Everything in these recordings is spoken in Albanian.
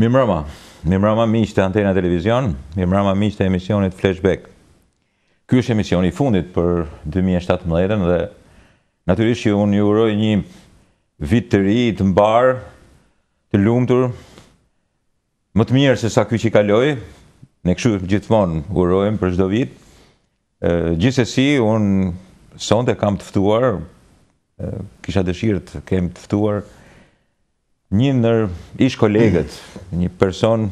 Mirëmbrëma miq të Antena Televizion, mirëmbrëma miq të emisionit Flashback. Ky është emisioni I fundit për 2017 dhe natyrisht që unë ju uroj një vit të ri, të mbar, të lumtur, më të mirë se sa ky që kaloi. Ne kështu gjithmonë urojmë për çdo vit. Gjithsesi, unë sonte kam të ftuar, kisha dëshirë të kem të ftuar një ndër ish kolegët, një person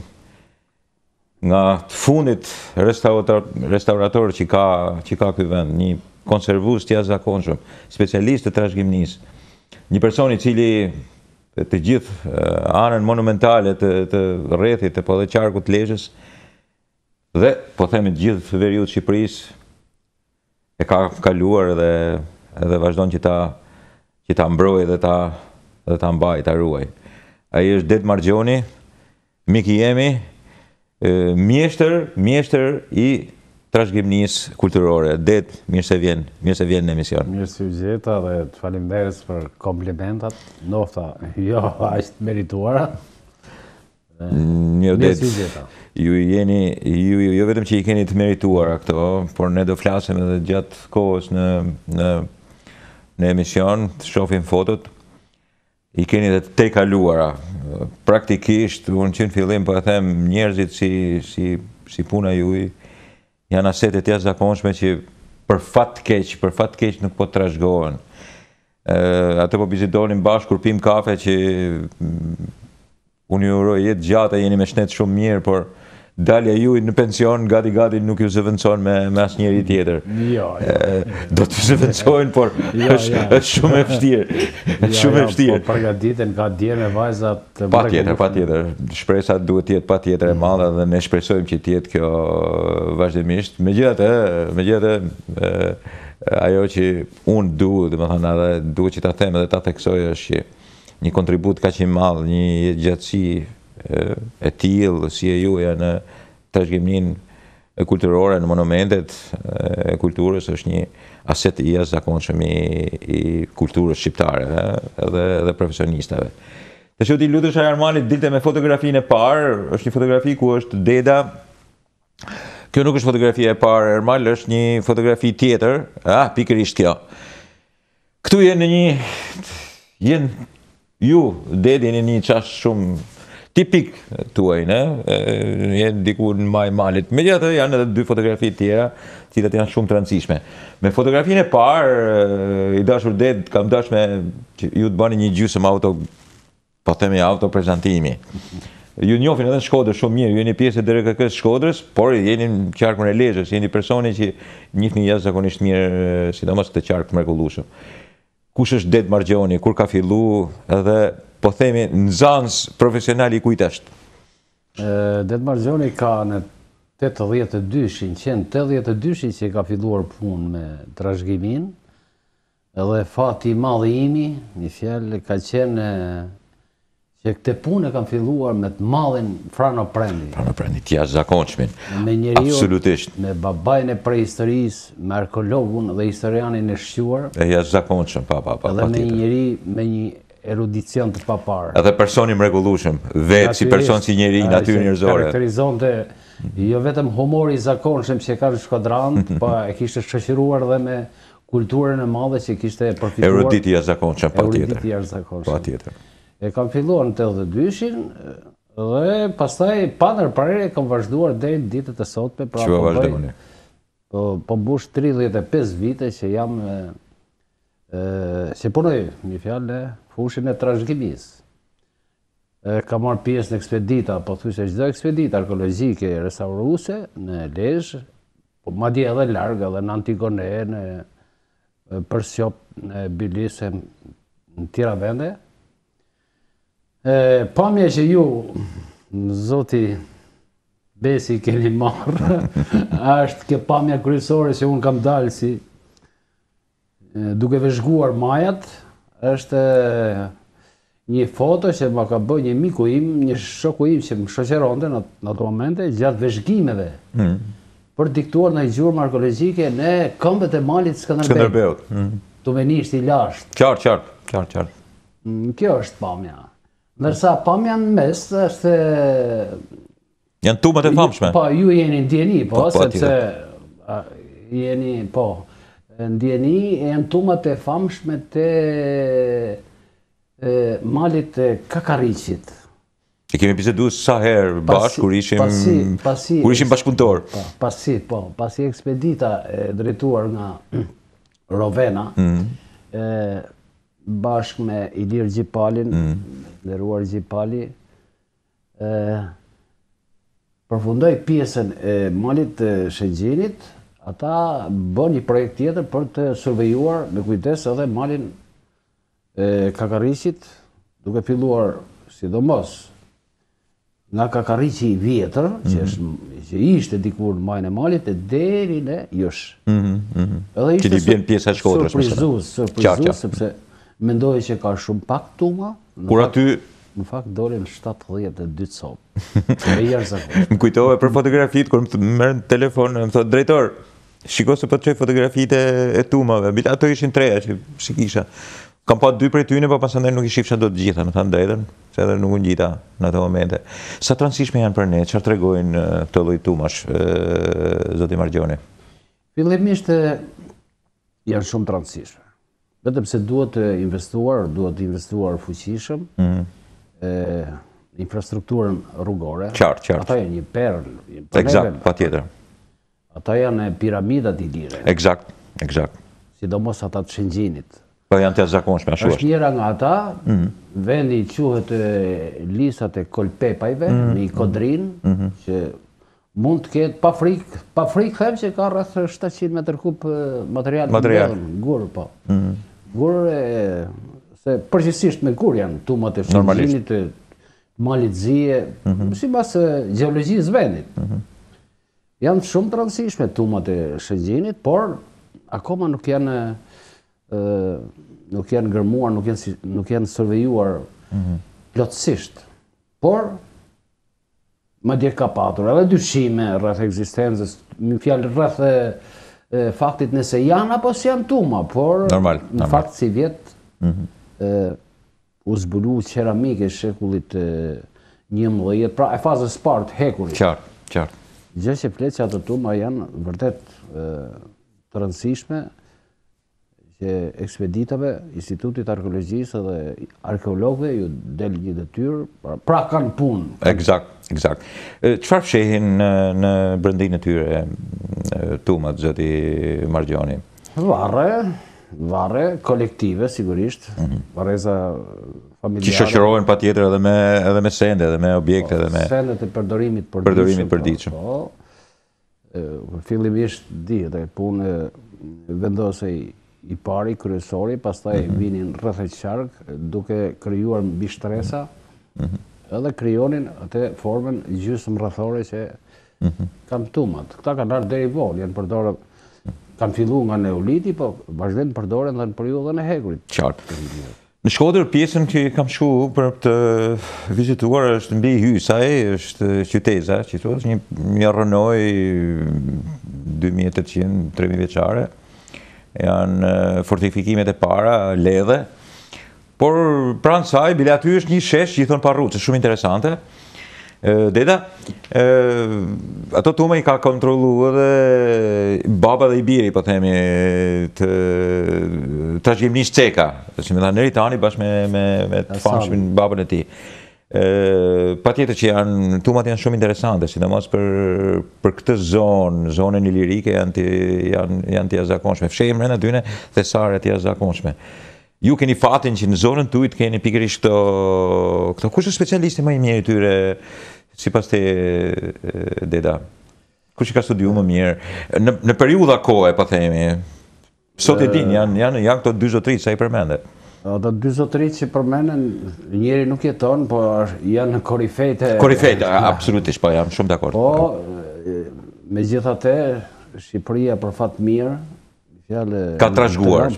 nga të fundit restaurator që ka ky vend, një konservues të jashtëzakonshëm, specialist të trashëgiminisë, një person I cili të gjithë anën monumentale të rrethit të po dhe qarkut të Lezhës dhe po themi të gjithë veriut të Shqipërisë e ka kaluar dhe vazhdon që ta mbrojë dhe ta mbajë, ta ruaj. Ai është Det Margjoni, mik I jemi, mjeshtër I trashëgiminisë kulturore. Det, mirë se vjen në emision. Mirë se u gjeta dhe të faleminderit për komplimentat, nofta jo aq të merituara. Mirë se u gjeta. Ju vetëm që I keni të merituara këto, por ne do flasim edhe gjatë kohës në emision, të shohim fotot. I keni dhe të kaluara. Praktikisht, unë që në fillim po e them, njerëzit si puna juaj janë asetet jashtëzakonshme që për fat keq nuk po trashëgohen. Atë po bisedonim bashkë kur pim kafe që unë ju uroj jetë gjatë, jeni me shnet shumë mirë, por dalja juaj në pension gati nuk ju zëvendëson me asnjëri tjetër. Jo. Do të zëvendësojnë, por është shumë e vështirë. Shumë e vështirë. Po përgatiten ka dje me vajzat. Patjetër. Shpresa duhet të jetë patjetër e madhe dhe ne shpresojmë që të jetë kjo vazhdimisht. Megjithatë, ajo që unë duhet që ta them edhe ta theksoj është që një kontribut kaq I madh, një gjatësi e tillë si e juaja në trashëgiminë kulturore, në monumentet e kulturës është një aset I jashtëzakonshëm I kulturës shqiptare edhe profesionistave. Tash ti lutesh Armanit dilte me fotografinë e parë, është një fotografi ku është Deda. Kjo nuk është fotografia e parë e Armal, është një fotografi tjetër, pikërisht kjo. Këtu ju, Dedi, jeni një qash shumë tipik tuaj, jenë diku në maj malit. Megjithatë janë edhe dy fotografi tjera, cilat janë shumë të rëndësishme. Me fotografinë e parë, I dashur Det, kam dashme që ju të bani një gjysmë po themi autoprezantimi. Ju njohin edhe në Shkoder shumë mirë, ju jeni pjesë e DRKK-s Shkodrës, por jeni në qarkun e Lezhës, jeni personi që njihni jashtëzakonisht mirë, sidomos këtë qark të mrekullueshëm. Kush është Det Margjoni, kur ka fillu edhe po themi nxënës profesional I kujt është? Det Margjoni ka në 82-shin, qenë 82-shin që ka filluar punë me trashëgimin, edhe fati I madh I imi, një fjalë ka qenë që këtë punë kam filluar me të madhin Frano Prendi. Frano Prendi, të jashtëzakonshmin. Me njeriu, absolutisht. Me babajnë e prehistorisë, me arkeologun dhe historianin e shquar. E jashtëzakonshëm, Edhe me një njeri me një erudicion të paparë. Edhe personi mrekullueshëm, vetë si person si njeri, natyrë njerëzore. Karakterizonte jo vetëm humori I zakonshëm që ka në Shkodrant, po e kishte shoqëruar edhe me kulturën e madhe që kishte përfituar. Eruditi jashtëzakonshëm, patjetër. E kam filluar në 82-shin dhe pastaj pa ndërprerje kam vazhduar deri në ditët e sotme. Çfarë vazhdoni? Po mbush 35 vite që jam që punoj, një fjalë në fushën e trashëgimisë. Kam marrë pjesë në ekspedita, po thjesht çdo ekspeditë arkeologjike restauruese në Lezhë, po madje edhe larg, edhe në Antigone, në Përshop, në Bilisë, në tjera vende. Pamja që ju, Zoti besi keni marrë, është kjo pamja kryesore që unë kam dalë si duke vëzhguar majat, është një foto që ma ka bërë një miku im, një shoku im që më shoqëronte në ato momente gjatë vëzhgimeve për diktuar në gjurmë arkeologjike në këmbët e malit Skënderbeut. Tumenisht I lashtë. Qartë. Kjo është pamja. Ndërsa pamja në mes është... Janë tumat e famshme. Po, ju jeni ndjeni, po, Po, sepse jeni, po, ndjeni janë tumat e famshme të malit të Kakaricit. E kemi bisedu sa herë bashkë kur ishim bashkëpunëtor. Pasi ekspedita e drejtuar nga Rovena, bashkë me Ilir Gjipalin, nderuar Gjipali, përfundoi pjesën e malit të Shëngjinit, ata bën një projekt tjetër për të survejuar me kujdes edhe malin e Kakaricit, duke filluar sidomos nga Kakarici i vjetër, që ishte dikur në majën e malit, e deri në Jush. Që t'i bjen pjesa e Shkodrës. Surprizus, sepse mendoj që ka shumë pak tuma. Kur aty... Në fakt dolin 72 copë. Më kujtove për fotografit, kur më merë në telefon, më thotë, drejtor, shiko se po të qoj fotografit e tumave. Bita ato ishin treja që shikisha. Kam pa 2 prej tyne, pa pasandaj nuk i shifsha do të gjitha, më thanë drejtën, se edhe nuk unë gjitha në ato momente. Sa të rëndësishme janë për ne, çfarë tregojnë këto lloj tumash, zoti Margjoni? Fillimisht janë shumë të rëndësishme. Vetëm se duhet investuar fuqishëm, infrastrukturën rrugore. Qartë. Ata janë një perl. Eksakt, patjetër. Ata janë piramidat i lire. Eksakt. Sidomos ata të Shëngjinit. Po janë të jashtëzakonshme, ashtu është njëra nga ata, vendi quhet lisat e Kolpepajve, në Kodrin, që mund të ketë pa frikë them që ka rreth 700 metër kub material. Gur, po. Gur, se përgjithsisht me gur janë tumat e Shëngjinit, malit zije, sipas gjeologjisë vendit. Janë shumë të rëndësishme tumat e Shëngjinit, por akoma nuk janë gërmuar, nuk janë survejuar plotësisht. Por, madje ka patur edhe dyshime rreth ekzistencës, më fjalë rreth faktit nëse janë apo s'janë tuma, por në fakt si vjet u zbulu qeramike shekullit 11, pra e fazës parë hekurit. Qartë. Gjë që flet që ato tuma janë vërtet të rëndësishme, që ekspeditave, Institutit Arkeologjisë dhe arkeologëve ju del një detyrë, pra kanë punë. Eksakt. Çfarë fshehin në brendin e tyre tumat, zoti Margjoni? Varre kolektive, sigurisht, varreza familjare. Që shoqërohen patjetër edhe me sende, edhe me objekte, edhe me sendet e përdorimit përditshëm. Fillimisht dihet, punë vendosej i pari, kryesori, pastaj vinin rreth e qark, duke krijuar mbi shtresa, edhe krijonin atë formën gjysmë rrethore që kanë tumat. Këta kanë ardhur deri vonë, janë përdorur, kanë filluar nga Neoliti, po vazhdojnë përdoren dhe në periudhën e hekurit. Qartë. Në Shkoder pjesën që kam shku për të vizituar është mbi hysaj, është qyteza, që është një rënoj 2800-3000 vjeçare. Janë fortifikimet e para, ledhe, por pranë saj, bile aty është një shesh që i thonë parrucë, shumë interesante. Deda, ato tuma i ka kontrollu edhe baba dhe i biri, po themi, të trashëgimnisë Ceka, që me tha Neritani bashkë me të famshmin babën e ti. Patjetër që tumat janë shumë interesante, sidomos për këtë zonën ilirike janë të jashtëzakonshme. Fshehim brenda tyne thesare të jashtëzakonshme. Ju keni fatin që në zonën tuaj keni pikërisht këto. Kush është specialisti më i mirë i tyre sipas te Deda? Kush i ka studiuar më mirë në periudha kohe, po themi? Sot e din, janë këto dy zotërit sa i përmendet. Ato dy zotërit që përmenden, njeri nuk jeton, po janë korifejtë. Korifejtë, absolutisht, po jam shumë dakord. Po, megjithatë, Shqipëria për fat mirë, ka trashëguar,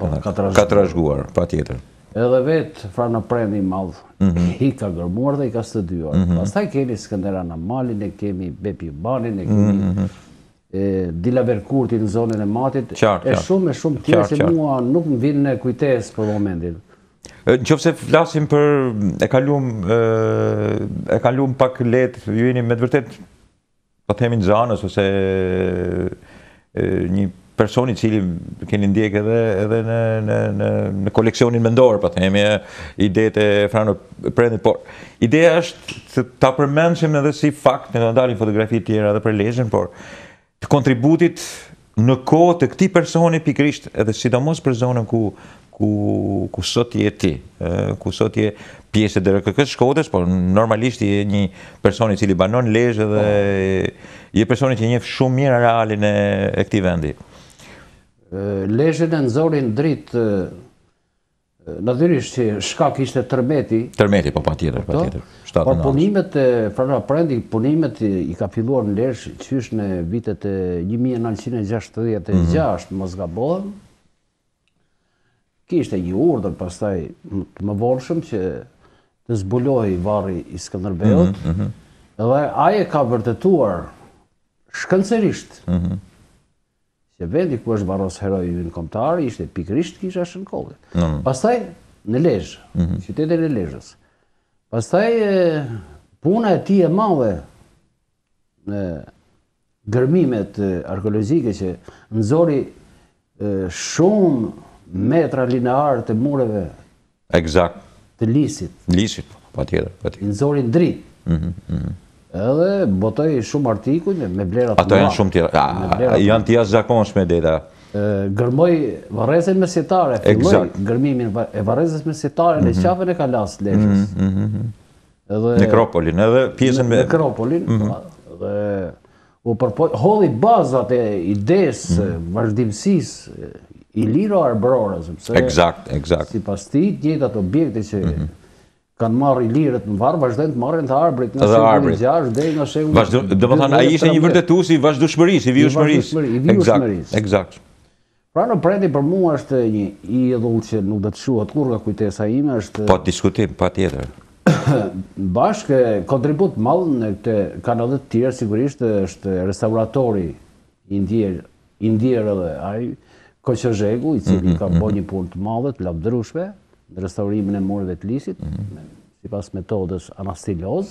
patjetër. Edhe vetë Frana Prendi i madh, i ka gërmuar dhe i ka studiuar. Pastaj kemi Skënderana Malin, e kemi Bepi Banin, e kemi Dila Verkurti në zonën e Matit, e shumë tjerë që mua nuk më vinë në kujtesë për momentin. Nëse flasim për e kalum pak lehtë, ju jeni me të vërtet po themi në zanës ose një person I cili keni ndjek edhe në koleksionin mendor, po themi, idetë e Frano Prendit, por ideja është ta përmendshim edhe si fakt, ne do ndalin fotografi të tjera edhe për lezhën, por të kontributit në kohë të këtij personi pikërisht edhe sidomos për zonën ku sot je ti, ku sot je pjesë e DRKK-s Shkodrës, por normalisht je një person I cili banon Lezhë dhe je personi që njeh shumë mirë realin e këtij vendi. Lezhën e nxorin dritë, natyrisht që shkak ishte tërmeti. Tërmeti, po patjetër. Por punimet e Frano Prendi, punimet I ka filluar në Lezhë qysh në vitet e 1966, mos gabohem. Kishte një urdhër pastaj të mëvorshëm që të zbulohej varri I Skënderbeut, dhe ai e ka vërtetuar shkëndërisht që vendi ku është varros heroi ynë kombëtar ishte pikërisht kisha Shënkollit. Pastaj në Lezhë, qytetin e Lezhës. Pastaj puna e tij e madhe në gërmimet arkeologjike që nxori shumë metra linear të mureve të lisit. Lisit, patjetër. Nxori dritë. Edhe botoi shumë artikuj me vlera të mëdha. Ato janë shumë tjera. Janë të jashtëzakonshme deta. Gërmoi varrezën mesjetare, filloi gërmimin e varrezës mesjetare në qafën e Kalas Lezhës. Nekropolin, edhe pjesën me Nekropolin, dhe u hodhi bazat e idesë, vazhdimësisë I liro arbrore, Eksakt. Sipas tij, të njëjtat objekte që kanë marrë ilirët në varr, vazhdojnë të marrin të arbrit nga shekulli 6 deri nga shekulli. Domethënë ai ishte një vërtetues I vazhdueshmërisë, I vijshmërisë. Eksakt. Frano Prendi për mua është një idhull që nuk do të shuhet kurrë nga kujtesa ime, është Pa diskutim, patjetër. Bashkë kontribut madh në këtë kanale të tjera sigurisht është restauratori I ndjer edhe ai Koqozhegu, I cili ka bërë një punë të madhe të lavdërueshme në restaurimin e mureve të lisit, sipas metodës anastiloz.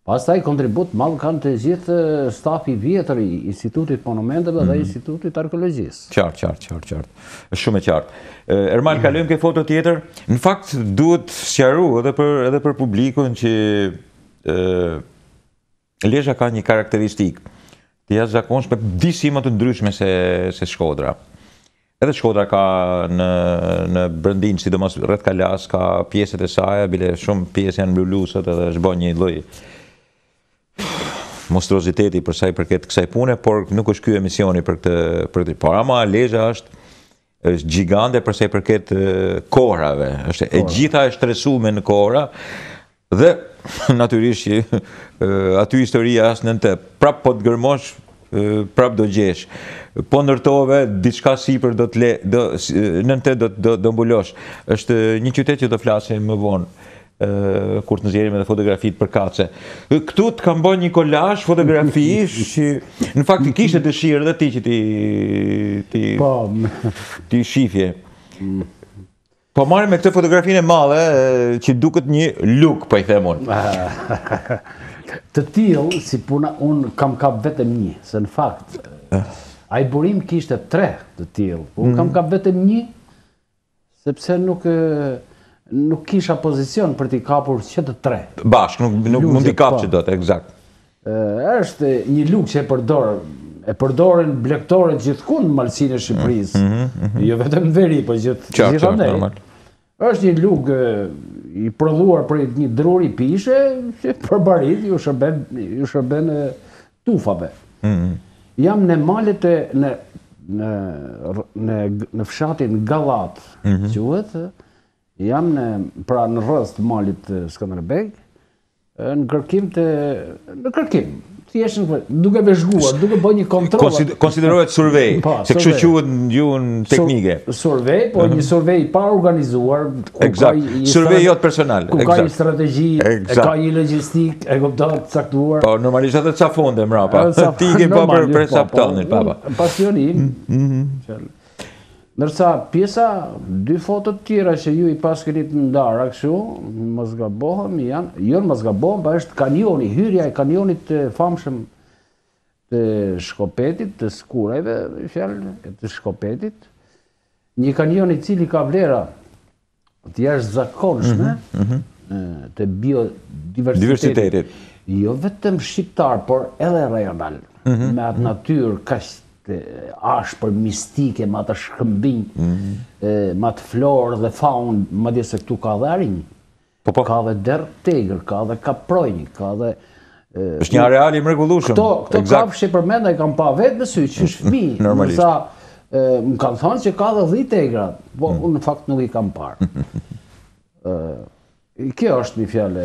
Pastaj kontribut madh kanë të gjithë stafi I vjetër I Institutit Monumenteve dhe Institutit Arkeologjisë. Qartë. Është shumë e qartë. Ermal, kalojmë ke foto tjetër. Në fakt duhet sqaru edhe për publikun që Lezhë ka një karakteristikë të jashtëzakonshme, disi më të ndryshme se Shkodra. Edhe Shkodra ka në brendin, sidomos rreth Kalas, ka pjesët e saj, bile shumë pjesë janë mbuluar edhe është bën një lloj monstruoziteti për sa I përket kësaj pune, por nuk është ky emisioni për këtë. Por ama Lezhë është gjigante për sa I përket kohrave. Është e gjitha e shtresuar në kohra dhe natyrisht aty historia as në të. Prap po të gërmosh, prap do gjesh. Po ndërtove, diçka sipër do mbulosh. Është një qytet që do flasim më vonë, kur të nxjerrim edhe fotografitë për kace. Këtu të kam bën një kolazh fotografish që në fakt I kishte dëshirë edhe ti që ti shifje. Po marrim me këtë fotografinë e madhe që duket një luk, po I them unë. Të tillë si puna unë kam kap vetëm një, se në fakt ai burim kishte 3 të tillë. Unë kam kap vetëm një sepse nuk kisha pozicion për t'i kapur që të 3. Bashkë, nuk mund t'i kapë që do të, eksakt. Është një luk që e përdoren blegtorët gjithkund në malsinë e Shqipërisë. Jo vetëm në veri, po gjithandej. Është një luk I prodhuar për një druri pishe që për barit ju shërben tufave. Jam në malet në fshatin Gallat, quhet, jam në rreth të malit Skënderbeg, në kërkim, thjesht duke vëzhguar, duke bërë një kontroll. Konsiderohet survey, se kështu quhet në gjuhën teknike. Survey, po një survey pa organizuar. Eksakt, survey jot personal. Ku ka një strategji, ka një logjistik, e kupton të caktuar. Po normalisht atë ca fonde mrapa. Ti ke pa për saptonin, papa. Pasionim. Ndërsa pjesa, 2 fotot tjera që ju I pas keni të ndara kështu, mos gabohem, jo mos gabohem, pa është kanjoni, hyrja e kanjonit të famshëm të Shkopetit, të Skurajve, fjalë të Shkopetit. Një kanjon I cili ka vlera të jashtëzakonshme të biodiversitetit. Jo vetëm shqiptar, por edhe rajonal, me atë natyrë kaq ashpër, mistike, me atë shkëmbinj, me atë florë dhe faunë, madje se këtu ka dhe arinj, ka dhe derë tegër, ka dhe kaprojnj, ka dhe... është një areal I mrekullueshëm. Këto kafshë që përmenda I kam pa vetë në sy, që shmi, nësa më kanë thonë që ka dhe 10 tegra, po unë në fakt nuk I kam parë. Kjo është një fjallë...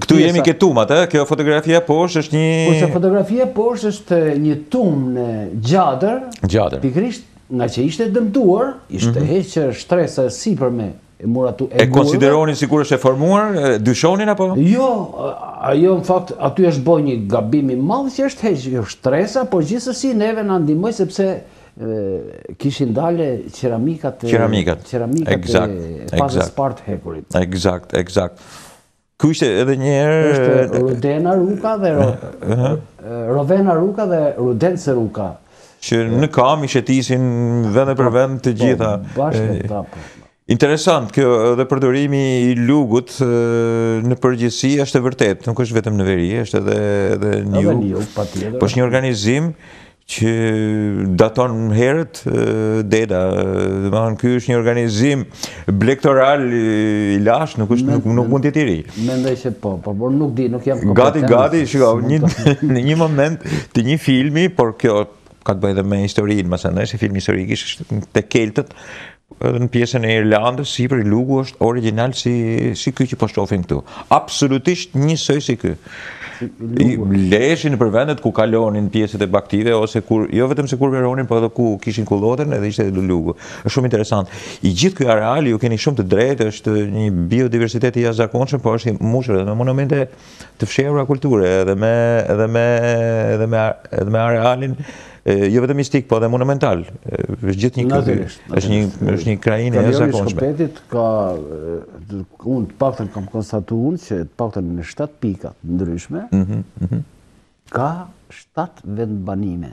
Këtu jemi ke tumat, kjo fotografia poshtë është një... Kurse fotografia poshtë është një tumë në gjadër, pikrisht nga që ishte dëmtuar, ishte heqë shtresa sipër me muratu e gurëve. E konsideroni sikur është e formuar, dyshonin apo? Jo, ajo në fakt aty është boj një gabimi madh që është heqë shtresa, por gjithsesi neve na ndihmoi sepse kishin dalë ceramikat e fazës partë hekurit. Eksakt. Ku ishte edhe një herë... Është Rudena Ruka dhe Rovena Ruka dhe Rudence Ruka. Që në kam I shetisin vende për vend të gjitha. Interesant, kjo edhe përdorimi I lugut në përgjithësi është e vërtet, nuk është vetëm në veri, është edhe në jug, po është një organizim që daton herët deda. Ky është një organizim blektoral I lash, nuk mund t'jetë I ri. Mendoj që po, por nuk di, nuk jam kompetent. Gati, shiko, në një moment të një filmi, por kjo ka të bëjë edhe me historinë, masandaj se filmi historik ishte te keltët, në pjesën e Irlandës, sipër I lugu është original si ky që po shohim këtu. Absolutisht njësoj si ky. Leshin për vendet ku kalonin pjesët e baktive, ose kur, jo vetëm se kur veronin, po edhe ku kishin kullotën, edhe ishte lugu. Është shumë interesant. I gjithë ky areal, ju keni shumë të drejtë, është një biodiversitet I jashtëzakonshëm, por është I mbushur edhe me monumente të fshehura kulture, edhe me arealin jo vetëm mistik, po edhe monumental. Është një krajinë e jashtëzakonshme. Shkopetit ka, unë të paktën kam konstatuar që të paktën në 7 pika ndryshme, ka 7 vendbanime.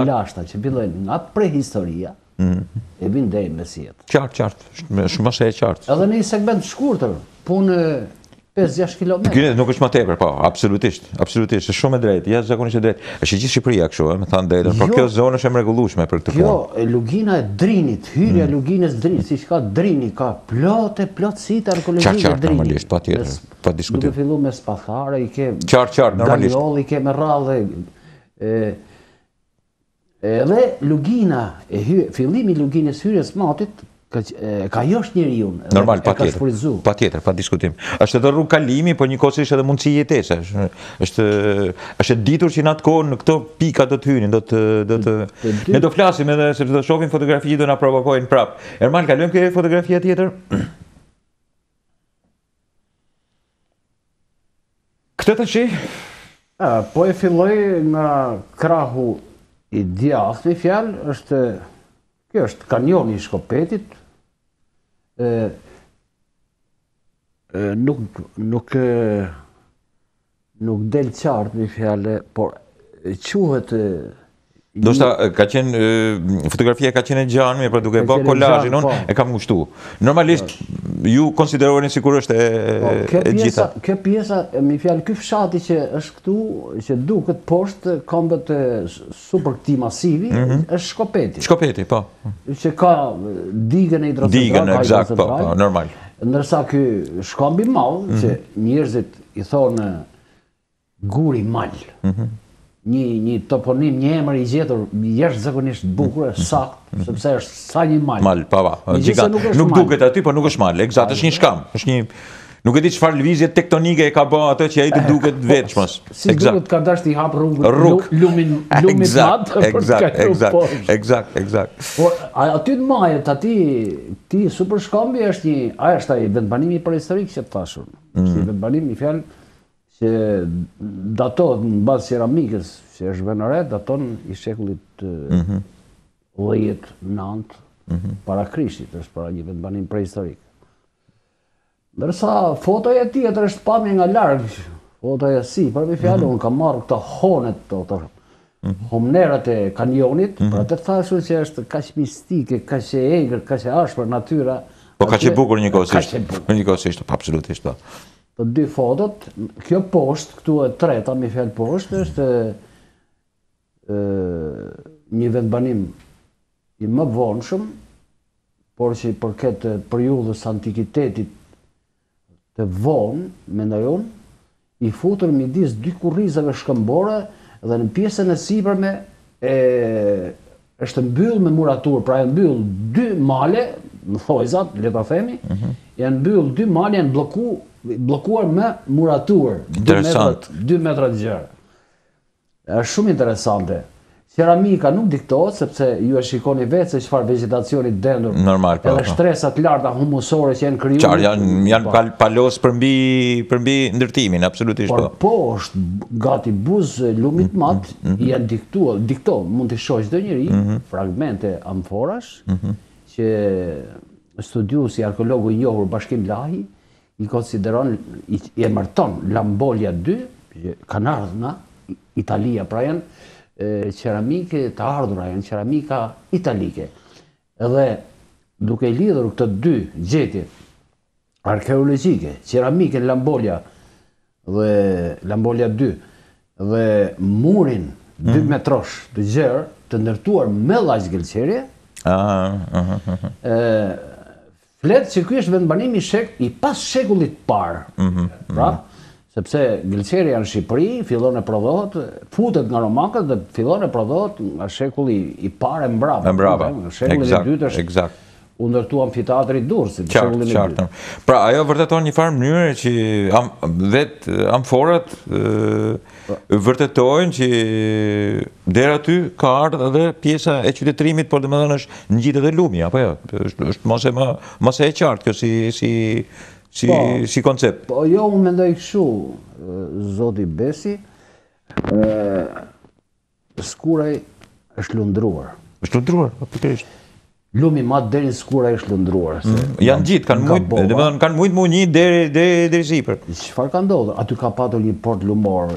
Lashta që fillojnë nga prehistoria, e vinë deri në mesjet. Qartë, shumë e qartë. Edhe në një segment shkurtër, punë 5-6 kilometra. Ky nuk është më tepër, po, absolutisht, është shumë e drejtë, jashtëzakonisht e drejtë. Është gjithë Shqipëria kështu, me thënë drejtën, por kjo zonë është e mrekullueshme për këtë punë. Kjo lugina e Drinit, hyrja e luginës Drinit, siç ka Drini, ka plotësi arkeologjike Drini. Normalisht, patjetër, pa diskutim. Duke filluar me spathare, I ke normalisht. Daniol, I ke me radhë. Edhe lugina fillimi I luginës hyrjes matit ka josh njeriu. Normal, patjetër, pa diskutim. Është edhe rrugë kalimi, po njëkohësisht edhe mundësi jetese. Është ditur që në atë kohë në këto pika do të hynin, ne do flasim edhe sepse do shohim fotografi do na provokojnë prap. Ermal, kalojmë ke fotografia tjetër. Këtë të shi? Po e filloj nga krahu I djathtë, fjalë është kjo është kanjoni I Shkopetit. Nuk del qartë një fjalë, por quhet Do shta ka qenë, fotografia ka qenë e gjanë, por duke bë kolazhin unë e kam ngushtu. Normalisht ju konsideroni sikur është e gjitha. Kjo pjesa, me fjalë, ky fshati që është këtu, që duket poshtë këmbët super këtij masivi, është Shkopeti. Shkopeti, po. Që ka digën e hidrocentrale. Digën, eksakt, po, normal. Ndërsa ky shkambi I madh, që njerëzit I thonë guri mal. Një toponim, një emër I gjetur jashtëzakonisht bukur, saktë, sepse është sa një mal. Mal, gigant. Nuk duket aty, po nuk është mal, eksakt, është një shkam. Nuk e di çfarë lëvizje tektonike e ka bë atë që ai të duket vetëmos. Si duket ka dashur I hap lumin mat për të kaluar. Eksakt. Por aty në majet, ti super shkambi është ai vendbanimi prehistorik që thashun. Si vendbanim I fjalë që datohet në bazë ceramikës që është vënë re, daton I shekullit 10, 9, para Krishtit, është para një vendbanim prehistorik. Ndërsa fotoja tjetër është pamje nga larg, fotoja për me fjalë, unë kam marrë këto honet, homnerat e kanjonit, për atë thashur që është kaq mistike, kaq e egër, kaq e ashpër natyra. Po kaq e bukur njëkohësisht, absolutisht. Të dy fotot, kjo poshtë, këtu e treta, me fjalë poshtë, është një vendbanim i më vonshëm, por që i përket periudhës antikitetit të vonë, mendoj unë, i futur midis dy kurrizave shkëmbore dhe në pjesën e sipërme është mbyll me muraturë, pra e mbyll dy male, në thojzat, le ta themi, janë mbyll dy male, janë bllokuar me muraturë, 2 metra të gjerë. Është shumë interesante. Ceramika nuk diktohet, sepse ju e shikoni vetë se çfarë vegetacioni dendur, edhe shtresat larta humusore që janë krijuar. Qarë, janë palos për mbi ndërtimin, absolutisht. Por po është gati buzë lumit mat, janë diktohet, mund të shohë çdo njeri fragmente amforash, që studiuesi arkeologu i njohur Bashkim Lahi i konsideron, i emërton Lambolja 2, që kanë ardhur nga Italia, pra janë ceramike të ardhura, janë ceramika italike. Edhe duke lidhur këto dy gjetje arkeologjike, ceramike Lambolja dhe Lambolja 2 dhe murin 2 metrosh të gjerë, të ndërtuar me llaq gëlqerje, flet që ky është vendbanim i pas shekullit parë. Pra, sepse gëlqerja në Shqipëri fillon e prodhohet, futet nga romakët dhe fillon e prodhohet nga shekulli i parë e mbrapa. Në shekullin e dytë është u ndërtua amfiteatri i Durrësit, shekullin e dytë. Pra ajo vërteton një farë mënyrë që vetë amforat vërtetojnë që deri aty ka ardhur edhe pjesa e qytetërimit, por domethënë është ngjitur edhe lumi, apo jo? Është mos e qartë kjo si koncept. Po, jo, unë mendoj kështu, zoti Besi, skuraj është lundruar. Është lundruar, apëtërisht. Lumi matë deri skuraj është lundruar. Janë gjitë, kanë mujtë mu një deri sipër. Çfarë ka ndodhur? Aty ka patur një port lumor,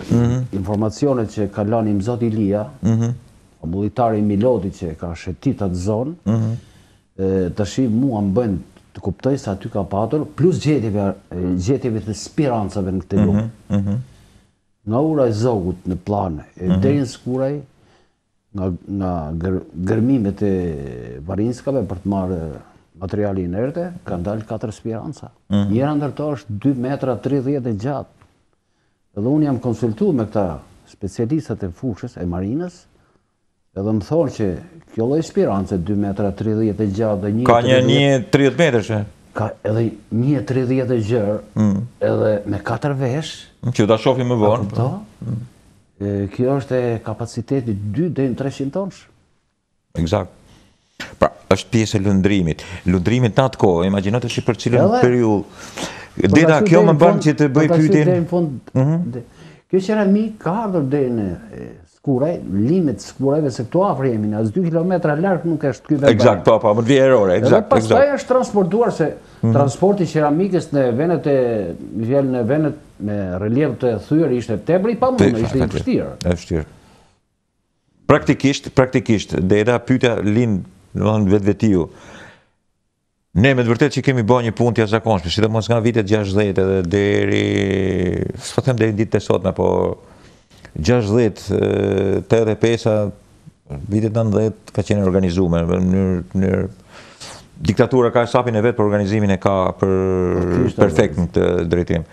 informacionet që ka lënë Zoti Ilia, famulitari i Milotit që ka shëtit atë zonë, tash mua më bëjnë të kuptoj se aty ka patur, plus gjetjeve të spirancave në këtë lumë. Nga ura e zogut në plan, deri në skuraj, nga gërmimet e varinskave për të marrë materiali inerte, kanë dalë 4 spiranca. Njëra ndër to është 2 metra 30 e gjatë. Edhe unë jam konsultuar me këta specialistët e fushës, e marinës, edhe më thonë që kjo lloj spirance 2 metra 30 e gjatë dhe ka një 30 metrësh. Ka edhe një 30 e gjerë, edhe me 4 vesh. Që ta shohim më vonë. Kjo është e kapacitetit 2 deri në 300 tonësh. Eksakt. Pra, është pjesë e lundrimit. Lundrimit në atë kohë, imagjinote që për cilën periudhë. Dita, kjo më bën që të bëj pyetjen. Kjo ceramik ka ardhur deri në skuraj, limit skurajve, se këtu afër jemi, as 2 kilometra larg nuk është ky vendbanim. Eksakt, po, më vjen errore, eksakt. Pastaj është transportuar, se transporti ceramikës në vendet me relief të thyer ishte tepër i pamundur, ishte i vështirë. Është vështirë. Praktikisht, dera pyetja lind, domethënë vetvetiu. Ne me të vërtetë që kemi bërë një punë të jashtëzakonshme, sidomos nga vitet 60 edhe deri, s'po them deri ditët e sotme, po 60, 85, vitet 90 ka qenë organizuar në mënyrë diktatura ka sapin e vet për organizimin e ka për perfekt në këtë drejtim.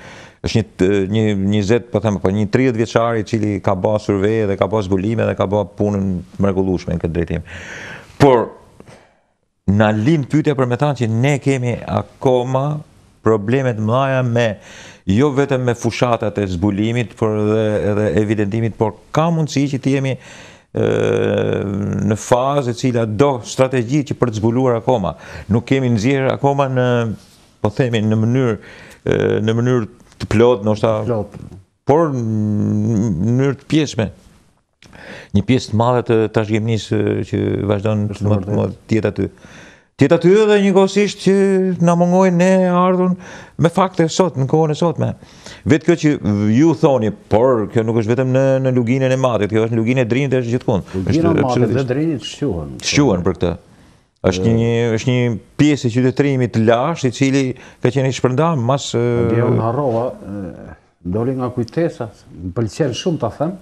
Është një 20, po them, po një 30 vjeçar i cili ka bërë survey dhe ka bërë zbulime dhe ka bërë punën mrekullueshme në këtë drejtim. Por na lind pyetja për me thënë që ne kemi akoma problemet mëdha me jo vetëm me fushatat e zbulimit, por edhe evidentimit, por ka mundësi që të jemi në fazë e cila do strategji që për të zbuluar akoma. Nuk kemi nxjerrë akoma po themi në mënyrë të plot, ndoshta, por në mënyrë të pjesme. Një pjesë të madhe të trashëgimisë që vazhdon të jetë aty. Tjetë aty edhe njëkohësisht që na mungojnë ne ardhur me fakte sot, në kohën e sotme. Vetë kjo që ju thoni, por kjo nuk është vetëm në luginën e matit, kjo është në luginën e drinit e është gjithkund. Lugina e matit dhe drinit shquhen. Shquhen për këtë. Është një pjesë e qytetërimit të lashtë, i cili ka qenë i shpërndam mas... Dhe unë harrova, doli nga kujtesa, më pëlqen shumë ta them,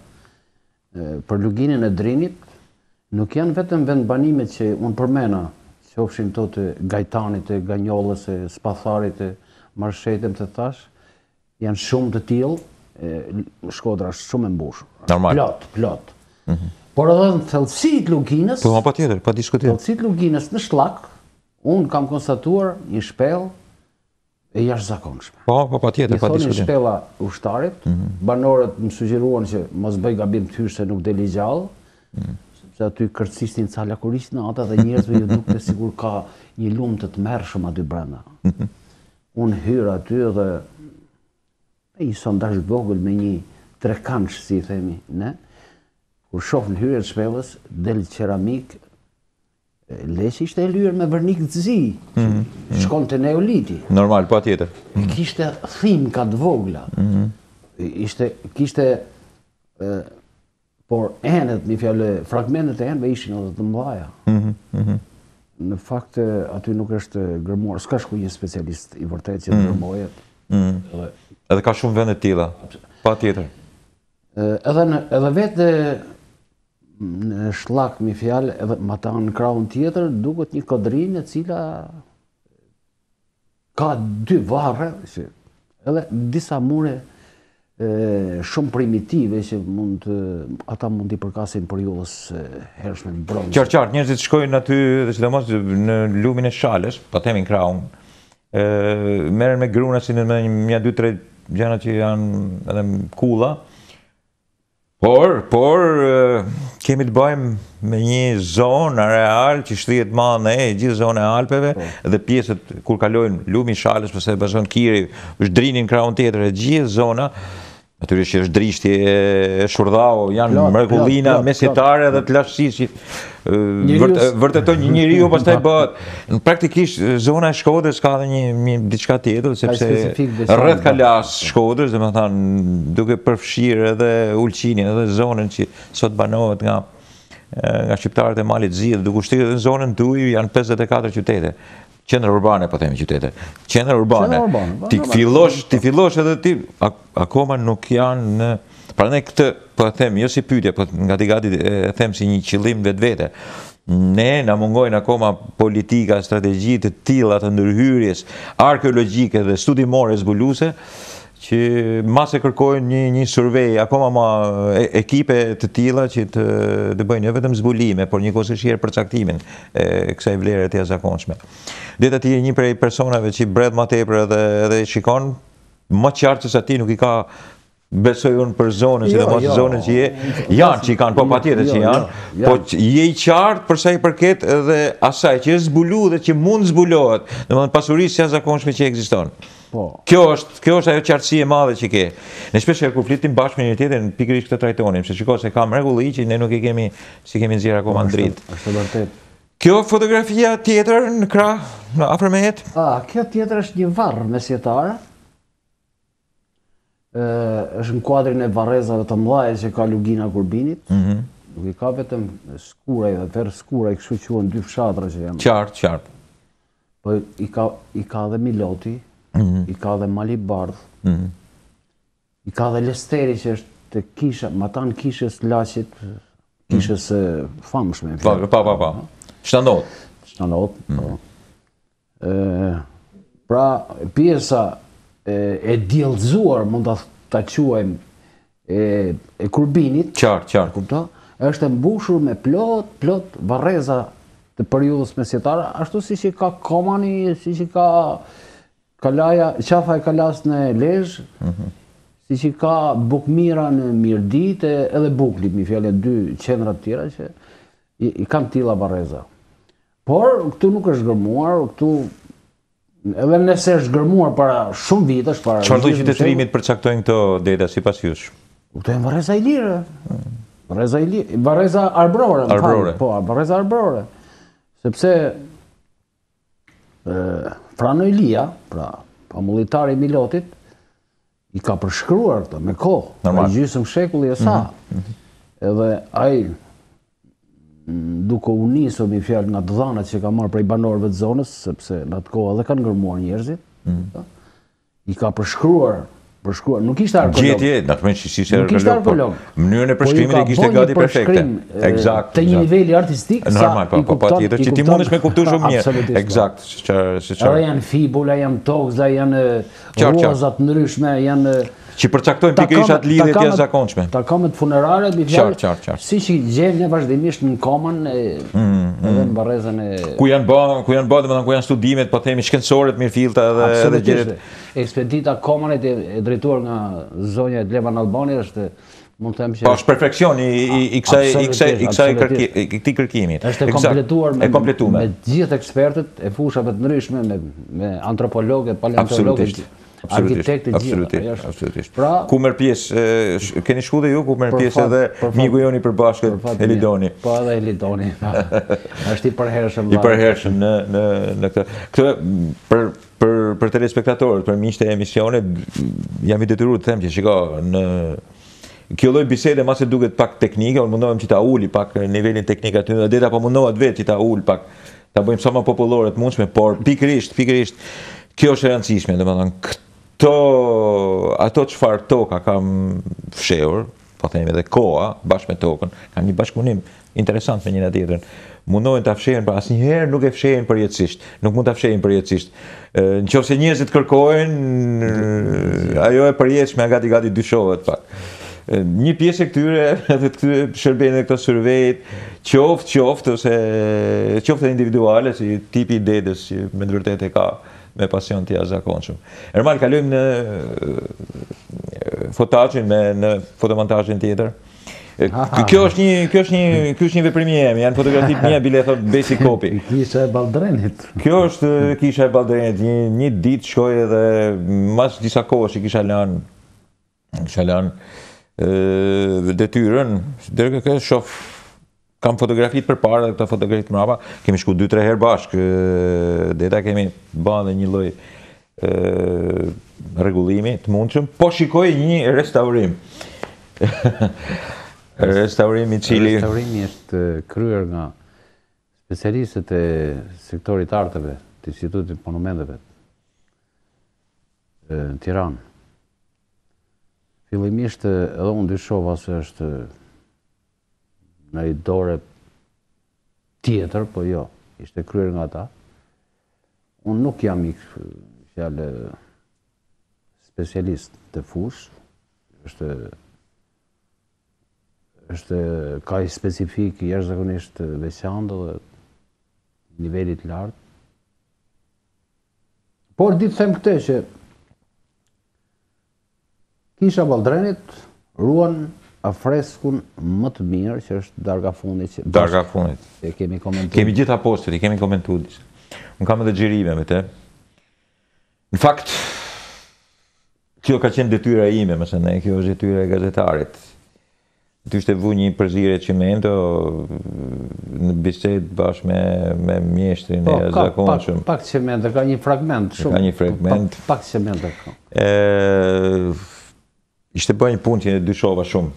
për luginën e drinit, nuk janë vetëm vendbanimet që unë përmena, qofshin to të Gajtanit, të Ganjollës, të Spatharit, të Marshetem të thash, janë shumë të tillë, Shkodra është shumë e mbushur. Normal. Plot. Por edhe në thellësitë luginës, Po, pa tjetër, pa diskutim. thellësitë luginës në shllak, unë kam konstatuar një shpellë e jashtëzakonshme. Po, pa tjetër, pa I thonin diskutim. shpella ushtarit, banorët më sugjeruan që mos bëj gabim të hysh se nuk deli gjallë, sepse aty kërcisnin ca lakurisht në ata dhe njerëzve ju dukte sigur ka një lumë të tmerrshëm aty brenda. Unë hyr aty dhe një sondazh vogël me një trekanç, si i themi, ne. Kur shoh në hyrjen e shpellës, del qeramik, leshi ishte e lyer me vernik të zi, shkon të neoliti. Normal, pa tjetër. Kishte thimka të vogla. Kishte por enet, një fjallë, fragmentet e enve ishin edhe të mëdhaja. Në fakt, aty nuk është gërmuar, s'ka shku një specialist i vërtet që të gërmojet. Edhe ka shumë vende tilla, pa tjetër. Edhe vetë në shllak, një fjalë, edhe ma ta në krahun tjetër, duket një kodrinë e cila ka 2 varre, edhe disa mure shumë primitive që ata mund t'i përkasin periudhës hershme në bronzë. Qartë, njerëzit shkojnë aty dhe sidomos në lumin e Shalës, pa themi në krahun, merren me gruna si në një 2-3 gjëra që janë edhe kulla. Por kemi të bëjmë me një zonë areal që shtrihet madhe e gjithë zona e Alpeve dhe pjesët kur kalojnë lumi i Shalës, përse bazon Kiri, është drinin krahun tjetër e gjithë zona. Natyrisht që është drishti e Shurdhau, janë mregullina mesjetare dhe të lashtësisë. Vërteton një njeriu pastaj bëhet. Praktikisht zona e Shkodrës ka edhe një diçka tjetër, sepse rreth kalas Shkodrës, domethënë duke përfshirë edhe Ulqinin, edhe zonën që sot banohet nga shqiptarët e Malit Zi, duke ushtrirë edhe zonën tuaj janë 54 qytete. Qendra urbane, po themi qytete. Qendra urbane. Ti fillosh edhe ti, akoma nuk janë në... Prandaj këtë, po them, jo si pyetje, po gati e them si një qëllim vetvete. Ne na mungojnë akoma politika, strategji të tilla të ndërhyrjes arkeologjike dhe studimore zbuluese, që mas e kërkojnë një survey, akoma ma ekipe të tilla që të bëjnë jo vetëm zbulime, por njëkohësisht përcaktimin e kësaj vlere të jashtëzakonshme. Deta ti je një prej personave që bredh më tepër edhe shikon më qartë se ti, nuk i ka besoj unë për zonën, sidomos zonën që janë që i kanë, po patjetër që janë, po je i qartë për sa i përket edhe asaj që është zbulu dhe që mund zbulohet, domethënë pasurisë jashtëzakonshme që ekziston. Kjo është ajo qartësi e madhe që ke. Ne shpesh kur flitim bashkë me një tjetrin, pikërisht këtë trajtonim, se shiko se kam rregulli që ne nuk e kemi nxjerr akoma në dritë. Është vërtet. Kjo fotografia tjetër në krah, afër me jetë? Kjo tjetër është një varr mesjetare. Është në kuadrin e varrezave të mëdha që ka lugina Kurbinit. Nuk i ka vetëm skuraj dhe ver skuraj, kështu quhen 2 fshatra që janë. Qartë. Po i ka edhe Miloti. I ka dhe Mali Bardh, i ka dhe Lesteri që është të kisha, ma ta në kishës Laqit, kishës famshme. Pa. Shtanot. Pra, pjesa e djellëzuar, mund ta quajmë, e Kurbinit, qartë. është mbushur me plot varreza të periudhës mesjetare, ashtu si që ka Komani, si që ka Kalaja, qafa e Kalas në Lezhë, si që ka Bukmira në Mirdit, edhe Bukli, mi fjale 2 qendra të tjera që i kanë tilla varreza. Por, këtu nuk është gërmuar, këtu, edhe nëse është gërmuar para shumë vitesh, para... Çfarë lloj qytetërimit përcaktojnë këto deta sipas jush? Këto janë varreza ilire. Varreza arbrore. Po, varreza arbrore. Sepse Frano Ilia, pra pamullitari i Milotit, i ka përshkruar këtë me kohë, për gjysmë shekulli e sa. Edhe ai, duke u nisur me fjalë nga të dhënat që ka marrë prej banorëve të zonës, sepse në atë kohë edhe kanë ngërmuar njerëzit, i ka përshkruar, nuk ishte arkeolog. Gjetje, natyrisht që ishte arkeolog. Mënyrën e përshkrimit e kishte gati perfekte. Eksakt. Te një niveli artistik sa i kupton, që ti mundesh me kuptuar shumë mirë. Eksakt. Edhe janë fibula, janë tokza, janë roza të ndryshme, janë që përcaktojnë pikërisht atë lidhje të jashtëzakonshme. Takamet funerare, mi fjalë, siç i gjejmë ne vazhdimisht në komën edhe në barrezën e ku janë bë, domethënë ku janë studimet, po themi shkencore të mirëfillta edhe gjërat. Ekspedita Komanit e drejtuar nga zonja Levan Albani është, mund të them që është perfeksion i këtij kërkimi. Është kompletuar me gjithë ekspertët e fushave të ndryshme, me antropologë, paleontologë, arkitektë gjithë. Absolutisht. Ku merr pjesë, keni shku dhe ju, ku merr pjesë edhe miku joni përbashkët Elidoni. Po edhe Elidoni. Është i përhershëm. I përhershëm në këtë. Këtë për telespektatorët, për miqtë e emisionit, jam i detyruar të them që shiko, në kjo lloj bisede mase duket pak teknike, unë mundohem që ta uli pak nivelin teknik aty, dhe deta po mundohet vetë që ta ul pak, ta bëjmë sa më popullore të mundshme, por pikërisht kjo është e rëndësishme, domethënë ato çfarë toka kam fshehur, po themi edhe koha bashkë me tokën, kanë një bashkëpunim interesant me njëra tjetrën. Mundohen ta fshehin, por asnjëherë nuk e fshehin përjetësisht, nuk mund ta fshehin përjetësisht. Nëse njerëzit kërkojnë, ajo e përjetshme gati dyshohet pak. Një pjesë e këtyre, edhe këtyre shërbejnë këto surveyt, qoftë individuale, si tipi i dedës që me vërtet e ka me pasion të jashtëzakonshëm. Normal kalojmë në fotazhin, në fotomontazhin tjetër. Kjo është një veprim i jemi, janë fotografitë mia bile thot basic copy. Kisha e Baldrenit. Kjo është kisha e Baldrenit, një ditë shkoj edhe mas disa kohësh i kisha lënë detyrën, deri që shoh kam fotografitë përpara dhe këto fotografitë mbrapa, kemi shku 2-3 herë bashkë, deta kemi bën një lloj rregullimi të mundshëm, po shikoj një restaurim. Restaurimi është kryer nga specialistët e sektorit arteve të Institutit Monumenteve në Tiranë. Fillimisht edhe unë dyshova se është në i dore tjetër, po jo, ishte kryer nga ata. Unë nuk jam i fjalë specialist të fush, është ka i specifik, jashtëzakonisht veçantë dhe nivelit lartë. Por ditë them këtë që kisha Baldrenit ruan afreskun më të mirë që është darga fundit. Darga fundit. E kemi komentuar. Kemi gjithë apostoli, kemi komentuar. Unë kam edhe xhirime me të. Në fakt, kjo ka qenë detyra ime, mësënë, kjo është detyra e gazetarit. Ty ishte vu një përzire qimento në bisedë bashkë me mjeshtrin e zakonshëm. Pak qimento, ka një fragment shumë. Ka një fragment. Pak qimento ka. Ishte bërë një punë që e dyshova shumë.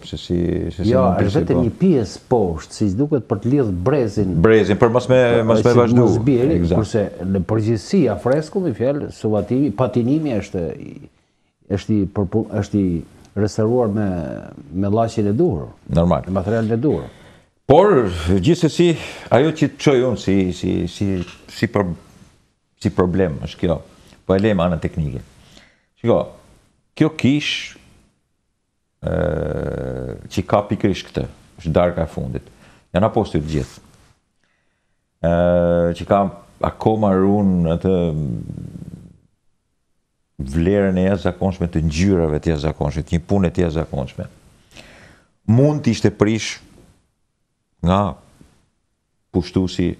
Jo, është vetëm një pjesë poshtë, si duket për të lidhë brezin. Brezin, për mos me vazhdu. Kurse në përgjithësi afresku, me fjalë, suvatimi, patinimi është i restauruar me llaqin e duhur. Normal. Me materialin e duhur. Por, gjithsesi, ajo që të çoj unë si problem është kjo, po e lejmë anën teknike. Shiko, kjo kish që ka pikërisht këtë, është darka e fundit. Janë apostujt gjithë. Që ka akoma runë atë vlerën e jashtëzakonshme të ngjyrave të jashtëzakonshme, një punë të jashtëzakonshme. Mund të ishte prish nga pushtuesi,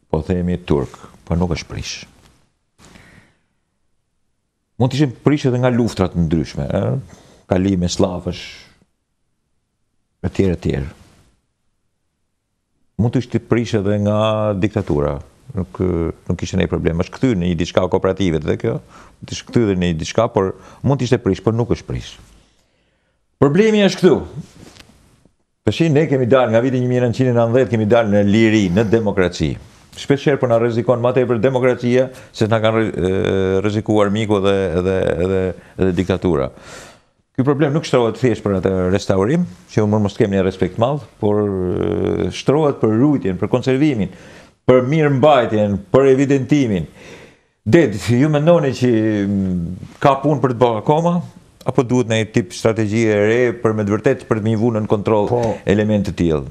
po themi turk, por nuk është prish. Mund të ishte prish edhe nga luftrat ndryshme, kalime slavësh, etj. Mund të ishte prish edhe nga diktatura, nuk ishte ndonjë problem. Është kthyer në një diçka kooperative dhe kjo, është kthyer në një diçka, por mund të ishte prish, por nuk është prish. Problemi është këtu. Tash ne kemi dalë nga viti 1990, kemi dalë në liri, në demokraci. Shpeshherë po na rrezikon më tepër demokracia se na kanë rrezikuar miku dhe diktatura. Ky problem nuk shtrohet thjesht për atë restaurim, që unë mos kemi një respekt madh, por shtrohet për rujtjen, për konservimin, për mirëmbajtjen, për evidentimin. Ju mendoni që ka punë për të bërë akoma? Apo duhet një tip strategjie e re për me të vërtet për të vunë në kontroll element të tillë?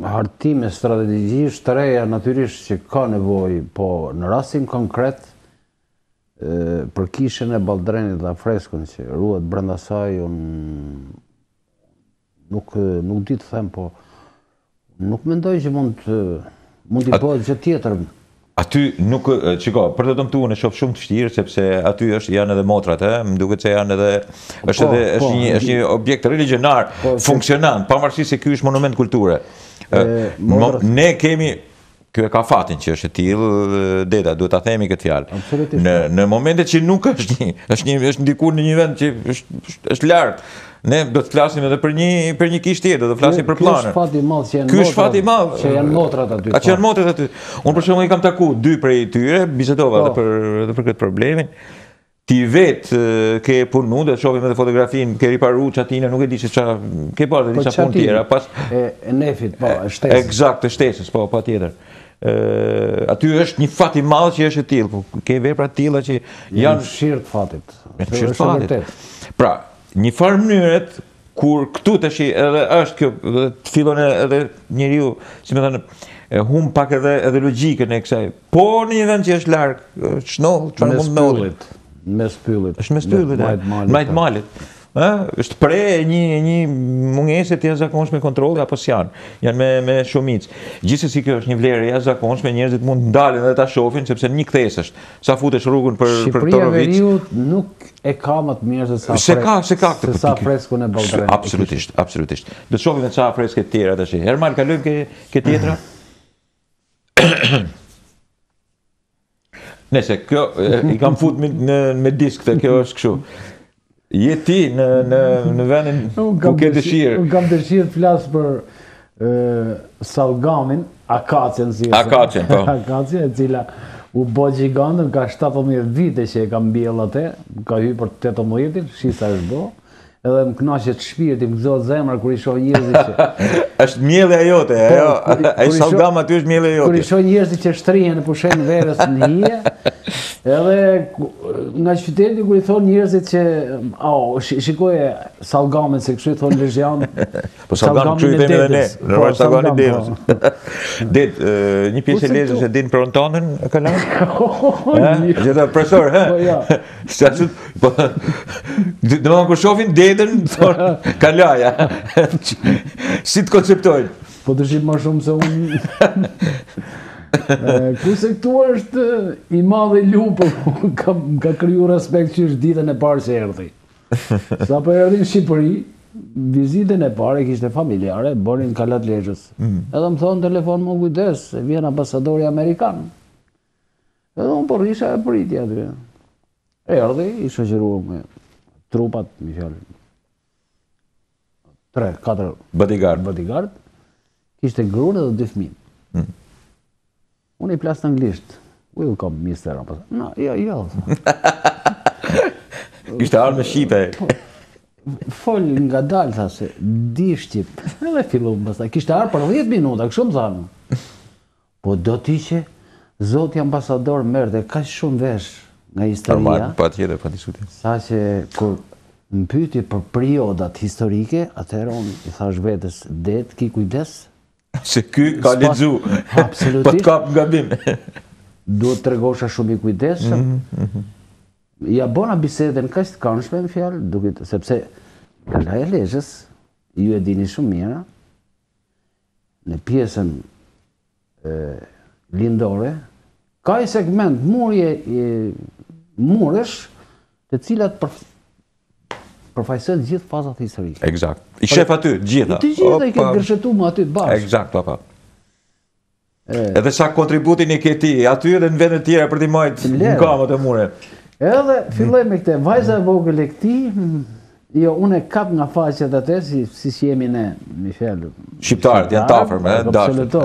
Hartime strategjisht të reja natyrisht që ka nevojë, po në rastin konkret për kishën e Baldrenit dhe freskën që ruhet brenda saj, nuk di të them, po nuk mendoj që mund t'i bëhet gjë tjetër. Aty nuk, qiko, për të dëmtu në shoh shumë të vështirë, sepse aty janë edhe motrat, më duket se janë edhe, është një objekt religionar, funksionant, pavarësisht se ky është monument kulture. Ne kemi, kjo e ka fatin që është e tillë, Deda, duhet ta themi këtë fjalë. Në momentet që nuk është ndikur në një vend që është lart, ne do të flasim edhe për një kishë tjetër, do të flasim për planën. Ky është fati i madh që janë motrat aty. Që janë motrat aty. Unë për shembull i kam taku 2 prej tyre, bisedova edhe për këtë problemin. Ti vetë ke punu, dhe të shohim edhe fotografinë, ke riparu qatina, nuk e di se çfarë, ke parë disa punë tjera, pas e nefit, po, shtesës. Eksakt, shtesës, po, patjetër. Aty është një fat i madh që është e tillë, ke vepra të tilla që janë fshirë të fatit. Fshirë të fatit. Pra, një farë mënyret kur këtu tash edhe është kjo, të fillon edhe njeriu, si më thënë, humb pak edhe logjikën e kësaj. Po në një vend që është larg, ç'noll, çfarë mund ndodhet? Mes pyllit. Është mes pyllit, majt malit. Është pre një mungesë të jashtëzakonshme kontrolli apo s'janë? Janë me shumicë. Gjithsesi kjo është një vlerë e jashtëzakonshme, njerëzit mund të ndalen dhe ta shohin sepse një kthesë është. Sa futesh rrugën për Torovic. Shqipëria e Veriut nuk e ka më të mirë se sa freskun e Baldrenit. Absolutisht. Do të shohim edhe sa freske të tjera tash. Hermal, kalojmë ke tjetra. Nëse kjo i kam fut me disk të kjo është kështu. Je ti në vendin ku ke dëshirë. Unë kam dëshirë të flasë për Salgamin, Akacjen, po. Akacjen, e cila u bo gjigantën, ka 17 vite që e kam mbjell atë, ka hy për 18-in, shisa është bo, edhe më knaqet shpirti, më gëzohet zemra kur i shoh njerëzit që... është mjellja jote, ai Salgam aty është mjellja jote. Kur i shoh njerëzit që shtrihen në pushen verës në hije, edhe nga qyteti kur i thonë njerëzit që shikoje Salgamin se kështu i thonë Lezhian. Po Salgam kështu i themi edhe ne, normal Salgami i Devës. Det, një pjesë e Lezhës e din për Antanën e Kalan? Gjitha profesor, po domethënë kur shohin Dedën, thonë Kalaja. Si të konceptojnë? Po të shqip ma shumë se unë... Kuse këtu është i madhe i lupë, ka kryu respekt që është ditën e parë që erdi. Sa për erdi në Shqipëri, vizitën e parë e kishte familjare, bonin Kalat Lezhës. Edhe më thonë telefon më kujdes, se vjen ambasadori Amerikan. Edhe unë por isha e pritja aty. Erdi, i shoqëruar me trupat, mi fjallë. 3-4 bodyguard, kishte grunë dhe 2 fëmijë. Unë i plas në anglisht. Welcome, Mr. Ambassador. No, jo. Kishte armë shqipe. Fol nga dalë, tha se, di shqip. Edhe fillu më pastaj. Kishte armë për 10 minuta, kështu më thanë. Po do t'i që zoti ambasador merte ka shumë vesh nga historia. Normal, pa tjetër, pa diskutim. Sa që kur më pyti për periodat historike, atëherë unë i thash vetës, det, ki kujdes. Se ky ka lexu, po të kap gabim. Duhet të tregosha shumë i kujdesshëm. Ja bona bisedën kaq të këndshme në fjalë, duket sepse Kalaja e Lezhës, ju e dini shumë mirë, në pjesën lindore, ka i segment murësh të cilat përfaqësojnë gjithë fazat historike. Eksakt. I shef aty, gjitha. Të gjitha i ke gërshetu më aty të bashkë. Eksakt, papa. Edhe sa kontributin e këti, aty edhe në vendet tjera për t'i majtë në kamët e mure. Edhe filloj me këte, vajza e vogël e këti, jo, unë e kap nga faqet atë, si jemi ne, mi fjallë. Shqiptarët, janë tafër me, dashët.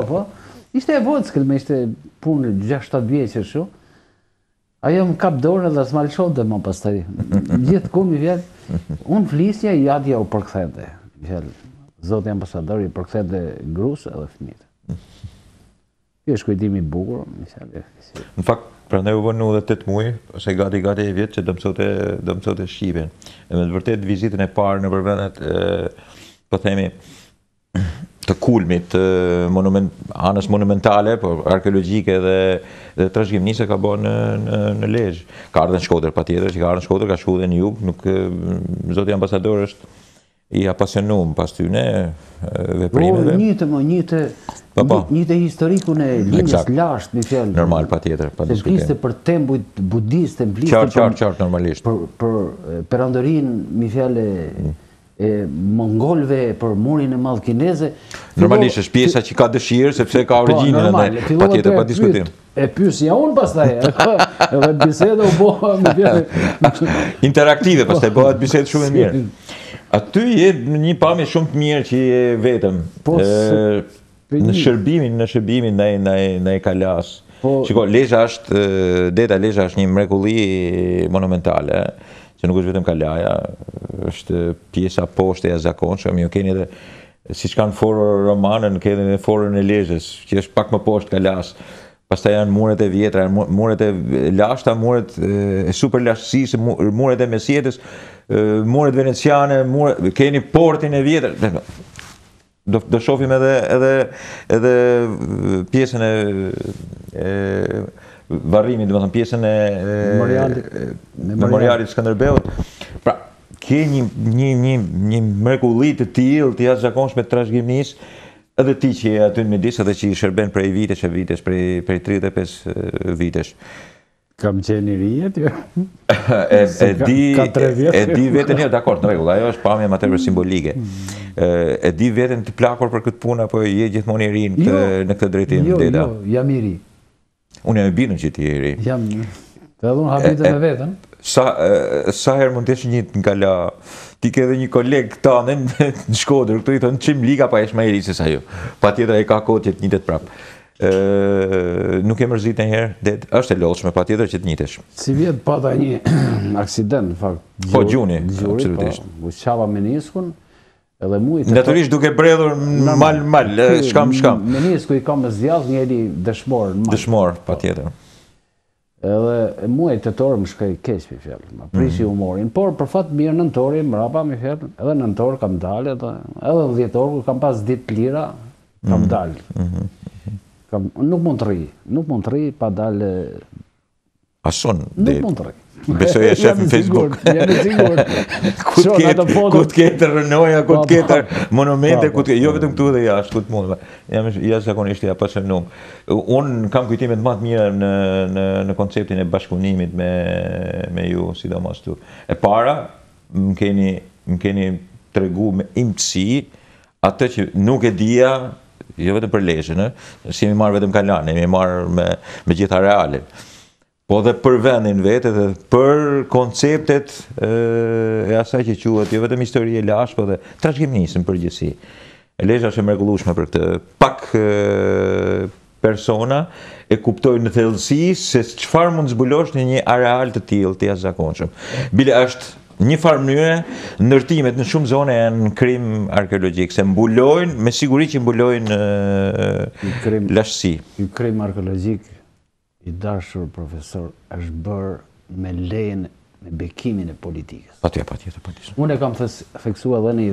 Ishte e vockël, me ishte punë 6-7 vjeqër shu. Ajo më kap dorën edhe s'mal shohë dhe më pastaj. Gjithë ku mi fjallë, unë flisja i atja u përkthente. Mi fjallë, zotë ambasador i përkthente grusë edhe fëmijët. Kjo është kujtimi i bukur, mi fjallë. Në fakt, pra ne u vënu dhe 8 muaj, ose gati e vjetë që dëmësote Shqipen. E me të vërtet vizitën e parë në përvendet, po themi, të kulmit, anës monumentale, por arkeologjike dhe trashëgimisë ka bërë në Lezhë. Ka ardhur në Shkoder patjetër, që ka ardhur në Shkoder, ka shkuar edhe në jug, nuk zoti ambasador është i apasionuar pas tyne veprimeve. Njëte historikun e linjës lashtë, mi fjallë. Normal, patjetër. Se fliste për tembujt budiste, qartë, normalisht. Për perandorin, mi fjallë, e mongolve, për murin e madh kineze. Normalisht është pjesa që ka dëshirë, sepse ka origjinën e patjetër, pa diskutim. E pyesja unë pastaj, edhe biseda u bo, mi fjallë. Interaktive, pastaj bëhet bisedë shumë e mirë. Aty je në një pamje shumë të mirë që je vetëm. Në shërbimin në e kalas. Shiko, Lezhë është, deta Lezhë është një mrekulli monumentale, që nuk është vetëm kalaja, është pjesa poshtë e jashtëzakonshme, ju keni edhe, si që kanë forën romanën, keni edhe forën e Lezhës, që është pak më poshtë kalas. Pastaj janë muret e vjetra, muret e lashta, muret e super lashtësisë, muret e mesjetës, muret veneciane, keni portin e vjetër. Do shohim edhe pjesën e varrimit, domethënë pjesën e memorialit Skënderbeut. Pra, ke një mrekulli të tillë të jashtëzakonshme të trashëgimisë, edhe ti që je aty në midis, edhe që i shërben prej vitesh, prej 35 vitesh. Kam qenë i rinjet, jo? E di vetën, jo, dakord, në rregull, ajo është pamje më tepër simbolike. E di vetën të plakur për këtë punë, apo je gjithmonë i ri në këtë drejtim? Jo, jam i ri. Unë jam i bindur që ti je i ri. Jam, të edhe unë habitem me vetën. Sa herë mund të jesh një në kala, ti ke edhe një koleg tanë në Shkoder, këtu i thonë çim liga pa jesh më i ri se sa ju. Patjetër ai ka kohë që të njëjtet prapë. Nuk e mërzit një herë, është e lodhshme patjetër që të njëjtesh. Si vjet pata një aksident, në fakt. Po gjuni, absolutisht. U qava meniskun, edhe mu i natyrisht duke bredhur mal, shkam. Menisku i kam me zjallë, njeri dëshmor. Dëshmor, patjetër. Edhe muaj tetor më shkoj keq mi fjallë, më prishi humorin, por për fat mirë nëntori, mrapa mi fjallë, edhe nëntor kam dalë, edhe dhjetor, ku kam pas ditë lira, kam dalë. Nuk mund të rri, pa dalë... Ason? Nuk mund të rri. Besoj e shef në Facebook. Jam i sigur. Ku t'ketër rënoja, ku t'ketër monumente, jo vetëm këtu dhe jashtë, ku t'mund. Jam jashtëzakonisht i apasionuar. Unë kam kujtimet më të mira në konceptin e bashkëpunimit me ju, sidomos tu. E para, më keni tregu me imtësi atë që nuk e dija, jo vetëm për Lezhën, si jemi marrë vetëm Kalan, jemi marrë me gjitha realin. Po dhe për vendin vetë dhe për konceptet e asaj që quhet, jo vetëm histori e lashtë, po dhe trashëgimisë në përgjithësi. Lezhë është e mrekullueshme për këtë. Pak persona e kuptojnë në thellësi se çfarë mund zbulosh në një areal të tillë të jashtëzakonshëm. Bile është një farë mënyre, ndërtimet në shumë zone janë krim arkeologjik, se mbulojnë, me siguri që mbulojnë lashtësi. Ky krim arkeologjik i dashur profesor është bërë me lejen, me bekimin e politikës. Patjetër. Unë e kam theksuar edhe në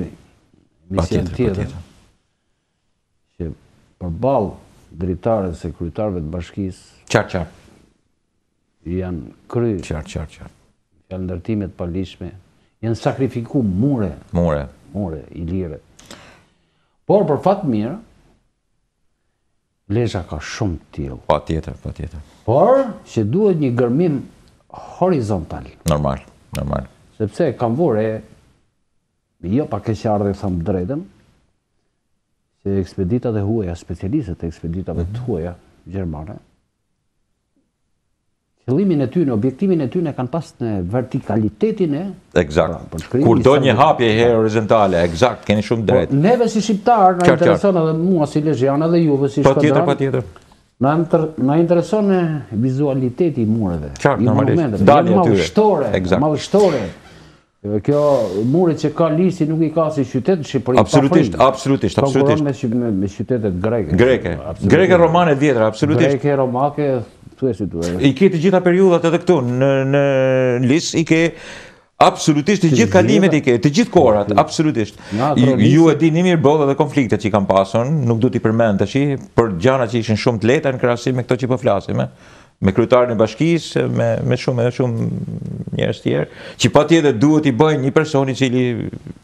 mision tjetër, që përballë drejtarëve dhe kryetarëve të bashkisë, qartë. janë kry, Qartë. janë ndërtimet palishme, janë sakrifiku mure, ilire. Por për fat mirë, Lezhë ka shumë tillë. Patjetër. Por që duhet një gërmim horizontal. Normal. Sepse kam vore, jo pa keqardhje them drejtën, që ekspeditat e huaja, specialistët e ekspeditave të huaja gjermane, qëllimin e tyre, objektivin e tyre kanë pas në vertikalitetin e... Eksakt. Kur do një hapje horizontale, eksakt, keni shumë drejt. Neve si shqiptar, na intereson edhe mua si Lezhian edhe juve si Shkoder. Patjetër. Na intereson vizualiteti i mureve, i monumenteve, janë mallështore. Kjo muret që ka Lisi nuk i ka si qytet në Shqipëri. Absolutisht. Konkuron me qytetet greke. Greke, romane vjetra, absolutisht. Greke, romake, I ke të gjitha periudat edhe këtu, në Lis, i ke absolutisht të gjithë kalimet, i ke të gjithë korat, absolutisht. Ju e dini mirë bodha dhe konfliktet që i kam pasun, nuk du t'i përmend tash, për gjana që ishin shumë të lehta në krahasim me këto që po flasim, me kryetarin e bashkisë, me shumë njerëz tjerë, që patjetër duhet i bëjnë një person i cili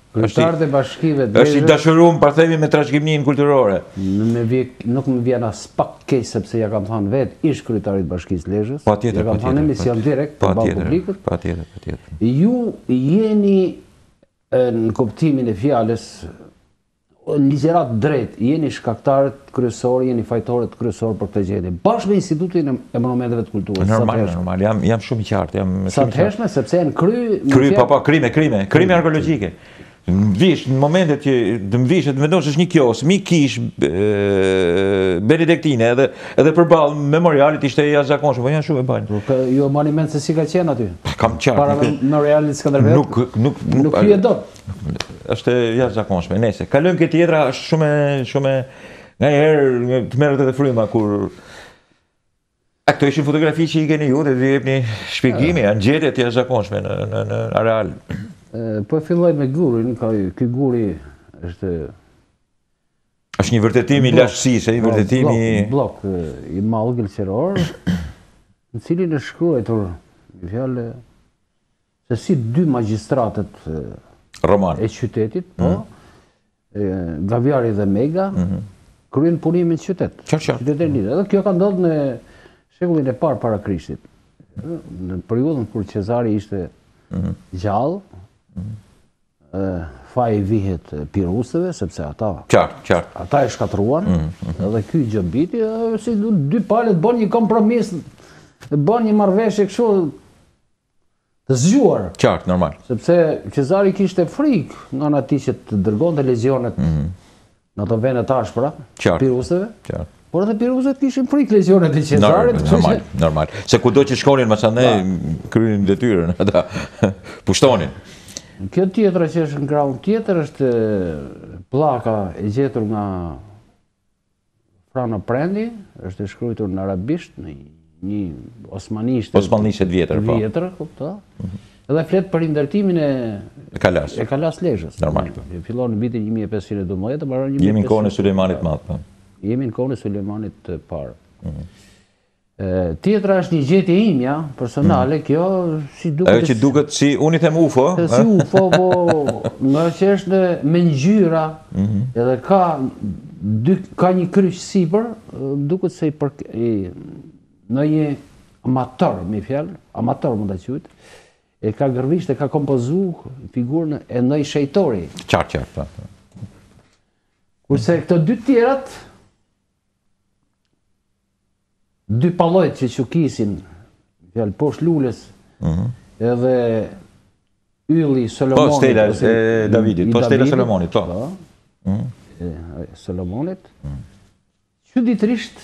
kryetarët e bashkive është i dashuruar parthemi me trashëgiminë kulturore. Nuk më vjen as pak keq sepse ja kam thënë vetë ish kryetarit bashkisë Lezhës. Patjetër. Ja kam thënë emision direkt për publikut. Patjetër. Ju jeni në kuptimin e fjalës ligjërat drejt, jeni shkaktarët kryesor, jeni fajtorët kryesor për këtë gjendje. Bashkë me Institutin e Monumenteve të Kulturës. Normal, jam shumë i qartë. Sa të hershme, sepse janë krime arkeologjike. Vish, në momentet që të më vishet, vendosësh një kios, mi kish benediktine edhe përballë memorialit ishte jashtëzakonshëm, po janë shumë e bajnë. Ju e mani mend se si ka qenë aty? Kam qartë. Para memorialit Skënderbeu? Nuk hye dot. Është jashtëzakonshme. Nëse kalojmë këtë tjetra, është shumë ngaherë të merret edhe fryma kur këto ishin fotografi që i keni ju dhe vi jepni shpjegimi, janë gjetje të jashtëzakonshme në areal. Po filloj me gurin, ky guri është një vërtetim i lashtësisë, një vërtetim i blok i madh gëlqëror, në cilin është shkruar një fjalë se si dy magjistratët roman e qytetit, Gaviari dhe Mega, kryen punimin në qytet. Qytetin e Lidhë. Edhe kjo ka ndodhur në shekullin e parë para Krishtit. Në periudhën kur Cezari ishte gjallë, faji vihet pirusëve, sepse ata e shkatruan, edhe ky gjëmbiti, si dy palët bën një kompromis, bën një marrëveshje kështu të zgjuar. Qartë, normal. Sepse Cezari kishte frikë nga atij që të dërgonte legionet në ato vende të ashpra, pirusëve. Por edhe pirusët kishin frikë legionet e Cezarit. Normal. Se kudo që shkonin masandej kryenin detyrën ata, pushtonin. Kjo tjetra që është në krahun tjetër është pllaka e gjetur nga Frano Prendi, është e shkruar në arabisht, në një osmanishte vjetër, kupto. Edhe flet për ndërtimin e Kalas Lezhës. Normal. Fillon në vitin 1512, mbaron 1500. Jemi në kohën e Sulejmanit Madh, po. Jemi në kohën e Sulejmanit të parë. Tjetra është një gjetje imja personale, kjo si duket... Ajo që duket si, unë i them UFO. Si UFO, po nga që është me ngjyra, edhe ka një kryq sipër, duket se në një amator, me fjalë, amator mund ta quhet, e ka gërvisht, e ka kompozu figurën e ndonjë shejtori. Qartë. Kurse këto dy tjerat, dy pallojt që qukisin, fjalë poshtë lules, edhe ylli Solomonit. Po, stela e Davidit, po stela Solomonit, po. Solomonit. Çuditërisht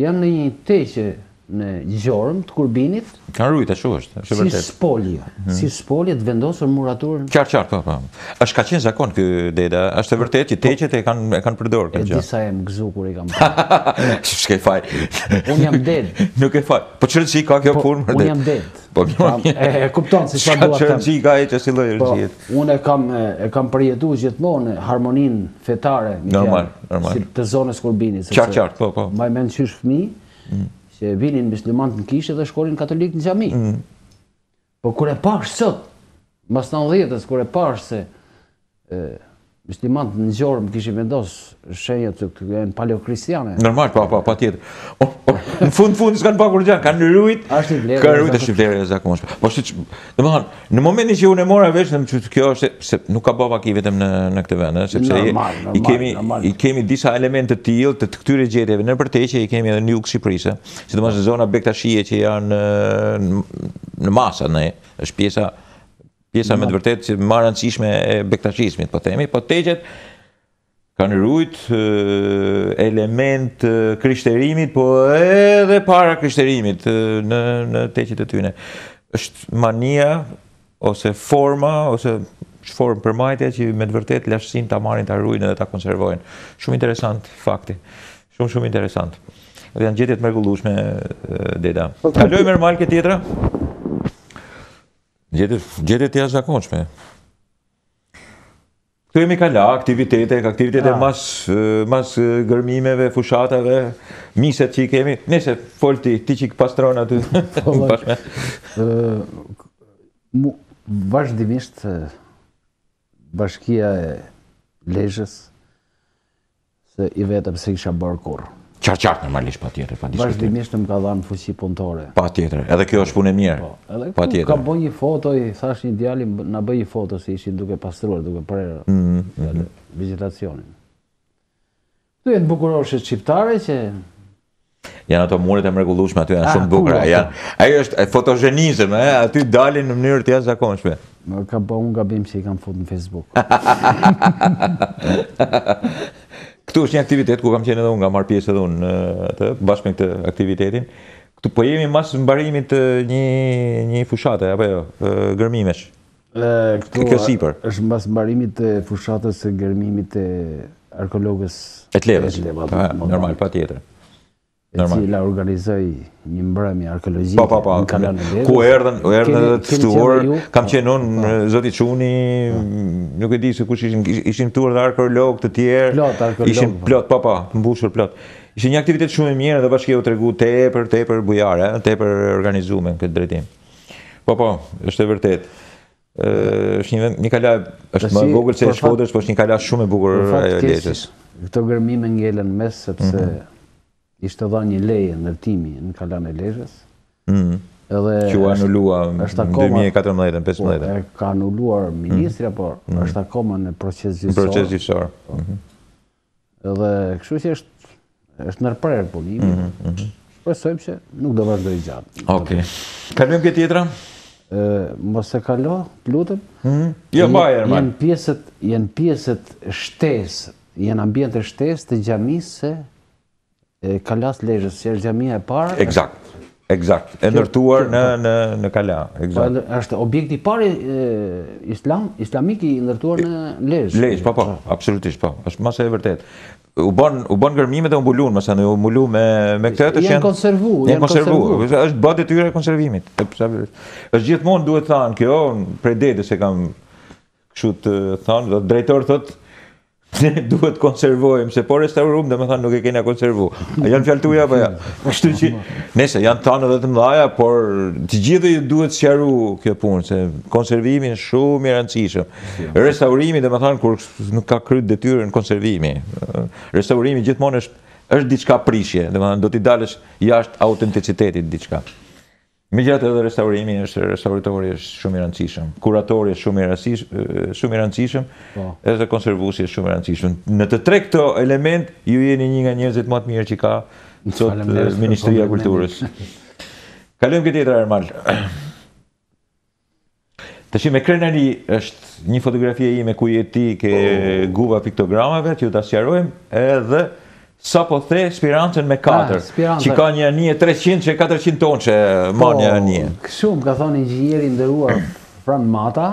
janë në një teqe në gjorëm të Kurbinit. Kanë rujt, ashtu është. Si spolje të vendosur muraturën. Qartë, po. Është ka qenë zakon ky deda, është e vërtetë që teqet e kanë përdorur këtë gjë. Disa e më gëzu kur i kam bërë. S'ke faj. Unë jam dead. Nuk e faj. Po çrëndsi ka kjo punë? Unë jam dead. Po e kupton se çfarë dua të them. Çrëndsi ka e si lloj rreziet. Unë e kam përjetuar gjithmonë harmoninë fetare, normal. Si të zonës Kurbinit. Qartë, po. Mbaj mend qysh fëmijë që vinin muslimanë në kishë dhe shkonin katolik në xhami. Po kur e pash sot, mas 90-s, kur e pash se muslimanët në gjorëm kishin vendos shenjat të janë paleokristiane. Normal, pa tjetër. Në fund s'kanë pa kur gjë, kanë rujt. Është i Kanë rujt është i vlerë e zakonshme. Po domethënë, në momentin që unë e mora vesh që kjo është se nuk ka baba ki vetëm në këtë vend, sepse i kemi disa elemente të tillë të këtyre gjetjeve në përteqje i kemi edhe në jug Shqipërisë, sidomos në zona bektashie që janë në masa është pjesa me të vërtetë që më rëndësishme e bektashizmit, po themi, po teqet kanë rujt element krishterimit, po edhe para krishterimit në teqet e tyne. Është mania ose forma, ose formë përmajtje që me të vërtetë lashtësin ta marrin, ta ruajnë dhe ta konservojnë. Shumë interesant fakti. Shumë interesant. Dhe janë gjetje të mrekullueshme Deda. Kalojmë normal këtë tjetra? Gjetje të jashtëzakonshme. Këtu jemi kala, aktivitete mas gërmimeve, fushatave, miset që i kemi. Nese, fol ti që i pastron aty. Vazhdimisht Bashkia e Lezhës se i vetëm se isha bërë kur. Qartë normalisht, pa tjetër. Vazhdimisht më ka dhënë fuqi punëtore. Pa tjetër, edhe kjo është punë e mirë. Edhe këtu ka bëj një foto, i thash një djali, na bëj një foto se ishin duke pastruar, duke prerë vegetacionin. Këtu janë bukuroshe shqiptare që janë ato muret e mrekullueshme aty, janë shumë bukura. Ajo është fotogjenizëm, aty dalin në mënyrë të jashtëzakonshme. Ka bë unë gabim që i kam fut në Facebook. Këtu është një aktivitet ku kam qenë edhe unë, nga marrë pjesë edhe unë bashkë me këtë aktivitetin. Këtu po jemi mas mbarimit një fushate, apo jo, gërmimesh. Kjo sipër. Është mas mbarimit të fushatës së gërmimit të arkeologës Etlevës. Normal, pa tjetër. E cila organizoi një mbrëmje arkeologjike në Kalan e Lezhës. Ku erdhën edhe të ftuar, kam qenë unë, zoti Çuni, nuk e di se kush ishin ftuar dhe arkeolog të tjerë. Ishin plot, mbushur plot. Ishte një aktivitet shumë i mirë dhe bashkia u tregu tepër bujare, tepër organizuar në këtë drejtim. Është e vërtet. Është një kala, është më vogël se Shkoder, por është një kala shumë e bukur e Lezhës. Këto gërmime ngelen mes sepse ishte dhënë një leje ndërtimi në Kalan e Lezhës. Që u anulua në 2014-15. E ka anuluar ministri, por është akoma në proces gjyqësor. Edhe kështu që është ndërprerë punimi. Presojmë që nuk do vazhdoj gjatë. Okej. Kalojmë këtë tjetra? Mos e kalo, lutem. Jo, mbaje, janë pjesët shtesë, janë ambiente shtesë të xhamisë Kalas Lezhës, që është xhamia e parë. Eksakt. E ndërtuar në Kala. Është objekti i parë islamik i ndërtuar në Lezhë. Lezhë, absolutisht po. Është masë e vërtet. U bën gërmimet e u mbulun, u mbulu me këtë të janë konservu. Është bë detyrë e konservimit. Është gjithmonë duhet thënë kjo, prej dedës e kam kështu të thënë, drejtori thotë ne duhet konservojmë, se po restaurum dhe me thanë nuk e kena konservu. A janë fjalë tuaja apo ja? Kështu që, nese, janë thanë edhe të mëdhaja, por të gjithë duhet sqaru kjo punë, se konservimi është shumë i rëndësishëm. Restaurimi dhe me thanë kur nuk ka kryet detyrën konservimi. Restaurimi gjithmonë është diçka prishje, dhe me thanë do t'i dalësh jashtë autenticitetit diçka. Megjithatë edhe restaurimi restauratori është shumë i rëndësishëm, kuratori është shumë i rëndësishëm, edhe konservuesi është shumë i rëndësishëm. Në të tre këto element ju jeni një nga njerëzit më të mirë që ka sot Ministria e Kulturës. Kalojmë këtë tjetër Ermal. Tash me krenari është një fotografi ime ku je ti ke guva piktogramave që ju ta sqarojmë edhe sa po the spirancën me 4, që ka një anije 300 që 400 tonë që ma një anije. Shumë, ka thonë inxhinieri nderuar Fran Mata,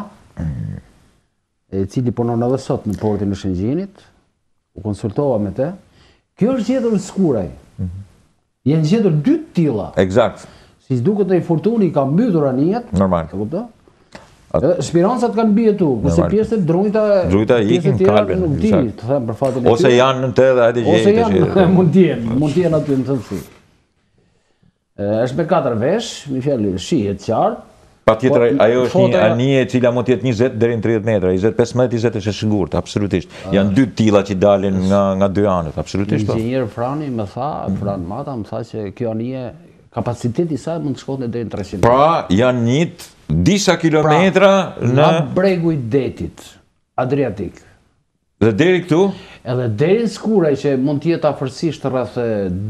e cili punon edhe sot në portin e Shëngjinit, u konsultova me te. Kjo është gjetur në Skuraj. Janë gjetur 2 tilla. Eksakt. Si duket në i fortuni ka mbytur anijet. Normal. Spirancat kanë bie tu, nëse pjesët e drujta ikin kalben. Nuk di, të them për fatin e tyre. Ose janë në të dhe hajde gjejnë. Ose janë, mund t'jenë aty në thënësi. Është me 4 vesh, mi fjalë shihet qartë, Patjetër, ajo është një anije e cila mund të jetë 20 deri në 30 metra, 15 është e sigurt, absolutisht. Janë dy tilla që dalin nga dy anët, absolutisht. Inxhinier Frani më tha, Fran Mata më tha se kjo anije kapaciteti i saj mund të shkonte deri në 300 metra. Pra, janë njët disa kilometra nga bregu i detit Adriatik. Dhe deri këtu? Edhe deri në Skuraj që mund të jetë afërsisht rreth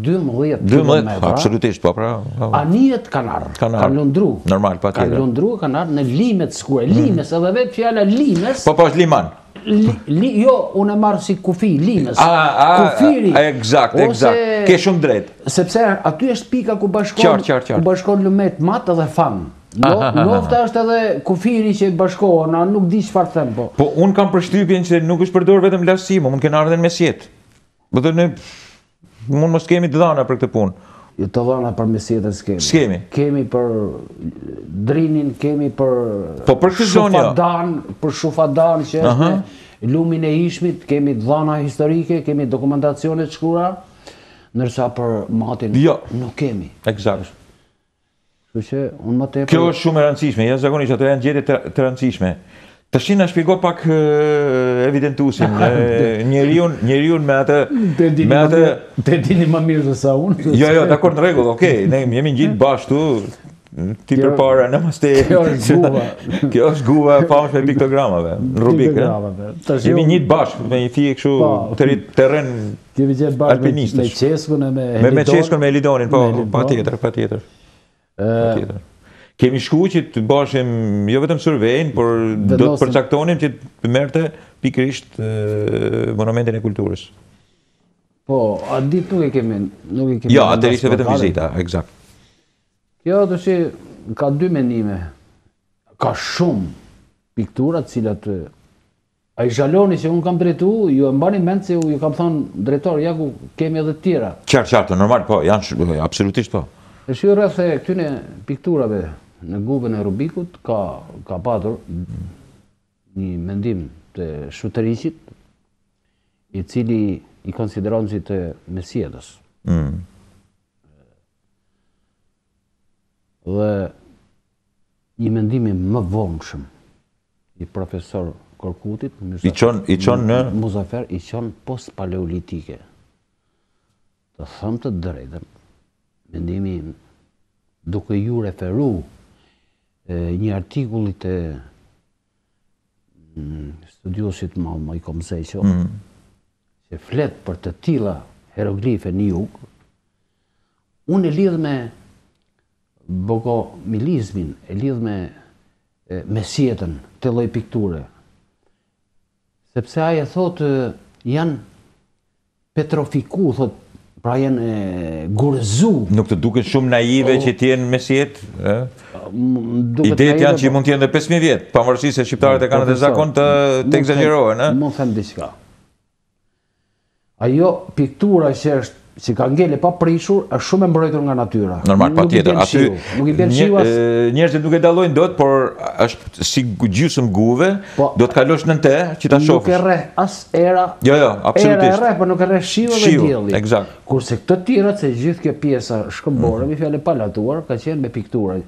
12 kilometra. Absolutisht, po pra. Anijet kanë ardhur, kanë lundru. Normal, patjetër. Kanë lundru, kanë ardhur në limet Skuraj. Limes, edhe vetë fjala limes. Po është liman. Jo, unë e marr si kufi, limes. Kufiri. Eksakt. Ke shumë drejt. Sepse aty është pika ku bashkon lumet mat edhe fan. Nofta është edhe kufiri që bashkohen, nuk di çfarë them po. Po unë kam përshtypjen që nuk është përdor vetëm lastësi, mund të kenë ardhen mesjet. Do të ne mund mos kemi të dhëna për këtë punë. Jo të dhëna për mesjetën s'kemi. S'kemi. Kemi për drinin, kemi për po për këtë zonë për shufadan që është lumin e ishmit, kemi dhëna historike, kemi dokumentacione të shkruara, ndërsa për matin nuk kemi. Eksakt. Kjo është shumë e rëndësishme, jashtëzakonisht ato janë gjetje të rëndësishme. Tash na shpjego pak evidentuesin, njeriu me atë te dini më mirë se sa unë. Jo, dakor, në rregull, okay, ne jemi gjithë bashkë ti përpara, namaste. Kjo është guva e famshme e piktogramave, në Rubik. Jemi gjithë bashkë me një fije kështu terren alpinistësh. Me Qeskun me Elidonin, po, patjetër. Kemi shku që të bashim jo vetëm survejnë, por do të përcaktonim që të merte pikërisht monumentin e kulturës. Po, atë ditë nuk e kemi. Jo, atë ishte vetëm vizita, eksakt. Kjo të shi ka dy mendime. Ka shumë piktura të cilat ai zhaloni që unë kam drejtu, ju e mbani mend se ju kam thënë drejtor, ja ku kemi edhe të tjera. Qartë, normal, po, janë absolutisht po. E shi rreth e këtyne pikturave në guvën e Rubikut ka patur një mendim të Shuteriqit, i cili i konsideron si të mesjetës. Dhe një mendimi më vonshëm i profesor Korkutit, i çon në Muzafer, i çon post-paleolitike. Të them të drejtën, mendimi im, duke ju referu një artikullit të studiosit më i Komseqo, që flet për të tilla hieroglife në jug, unë e lidh me bogomilizmin, e lidh me mesjetën, të lloj pikture. Sepse ai e thotë janë petrofiku, thotë, pra janë gurëzu. Nuk të duket shumë naive që t'jenë mesjet? Ideet janë që mund t'jenë dhe 5.000 vjetë, pavarësisht se shqiptarët e kanë dhe zakon të egzagerohen. Mund them diçka. Ajo piktura që ka ngele pa prishur, është shumë e mbrojtur nga natyra. Normal, patjetër. Nuk i bën shiu as. Njerëzit nuk e dallojnë dot, por është si gjysmë guve, do të kalosh nën te që ta shohësh. Nuk e rreh as era. Jo, absolutisht. Era e rreh, por nuk e rreh shiu dhe dielli. Eksakt. Kurse këto tjerat, se gjithë kjo pjesa shkëmbore, me fjalë pa latuar, ka qenë me piktura.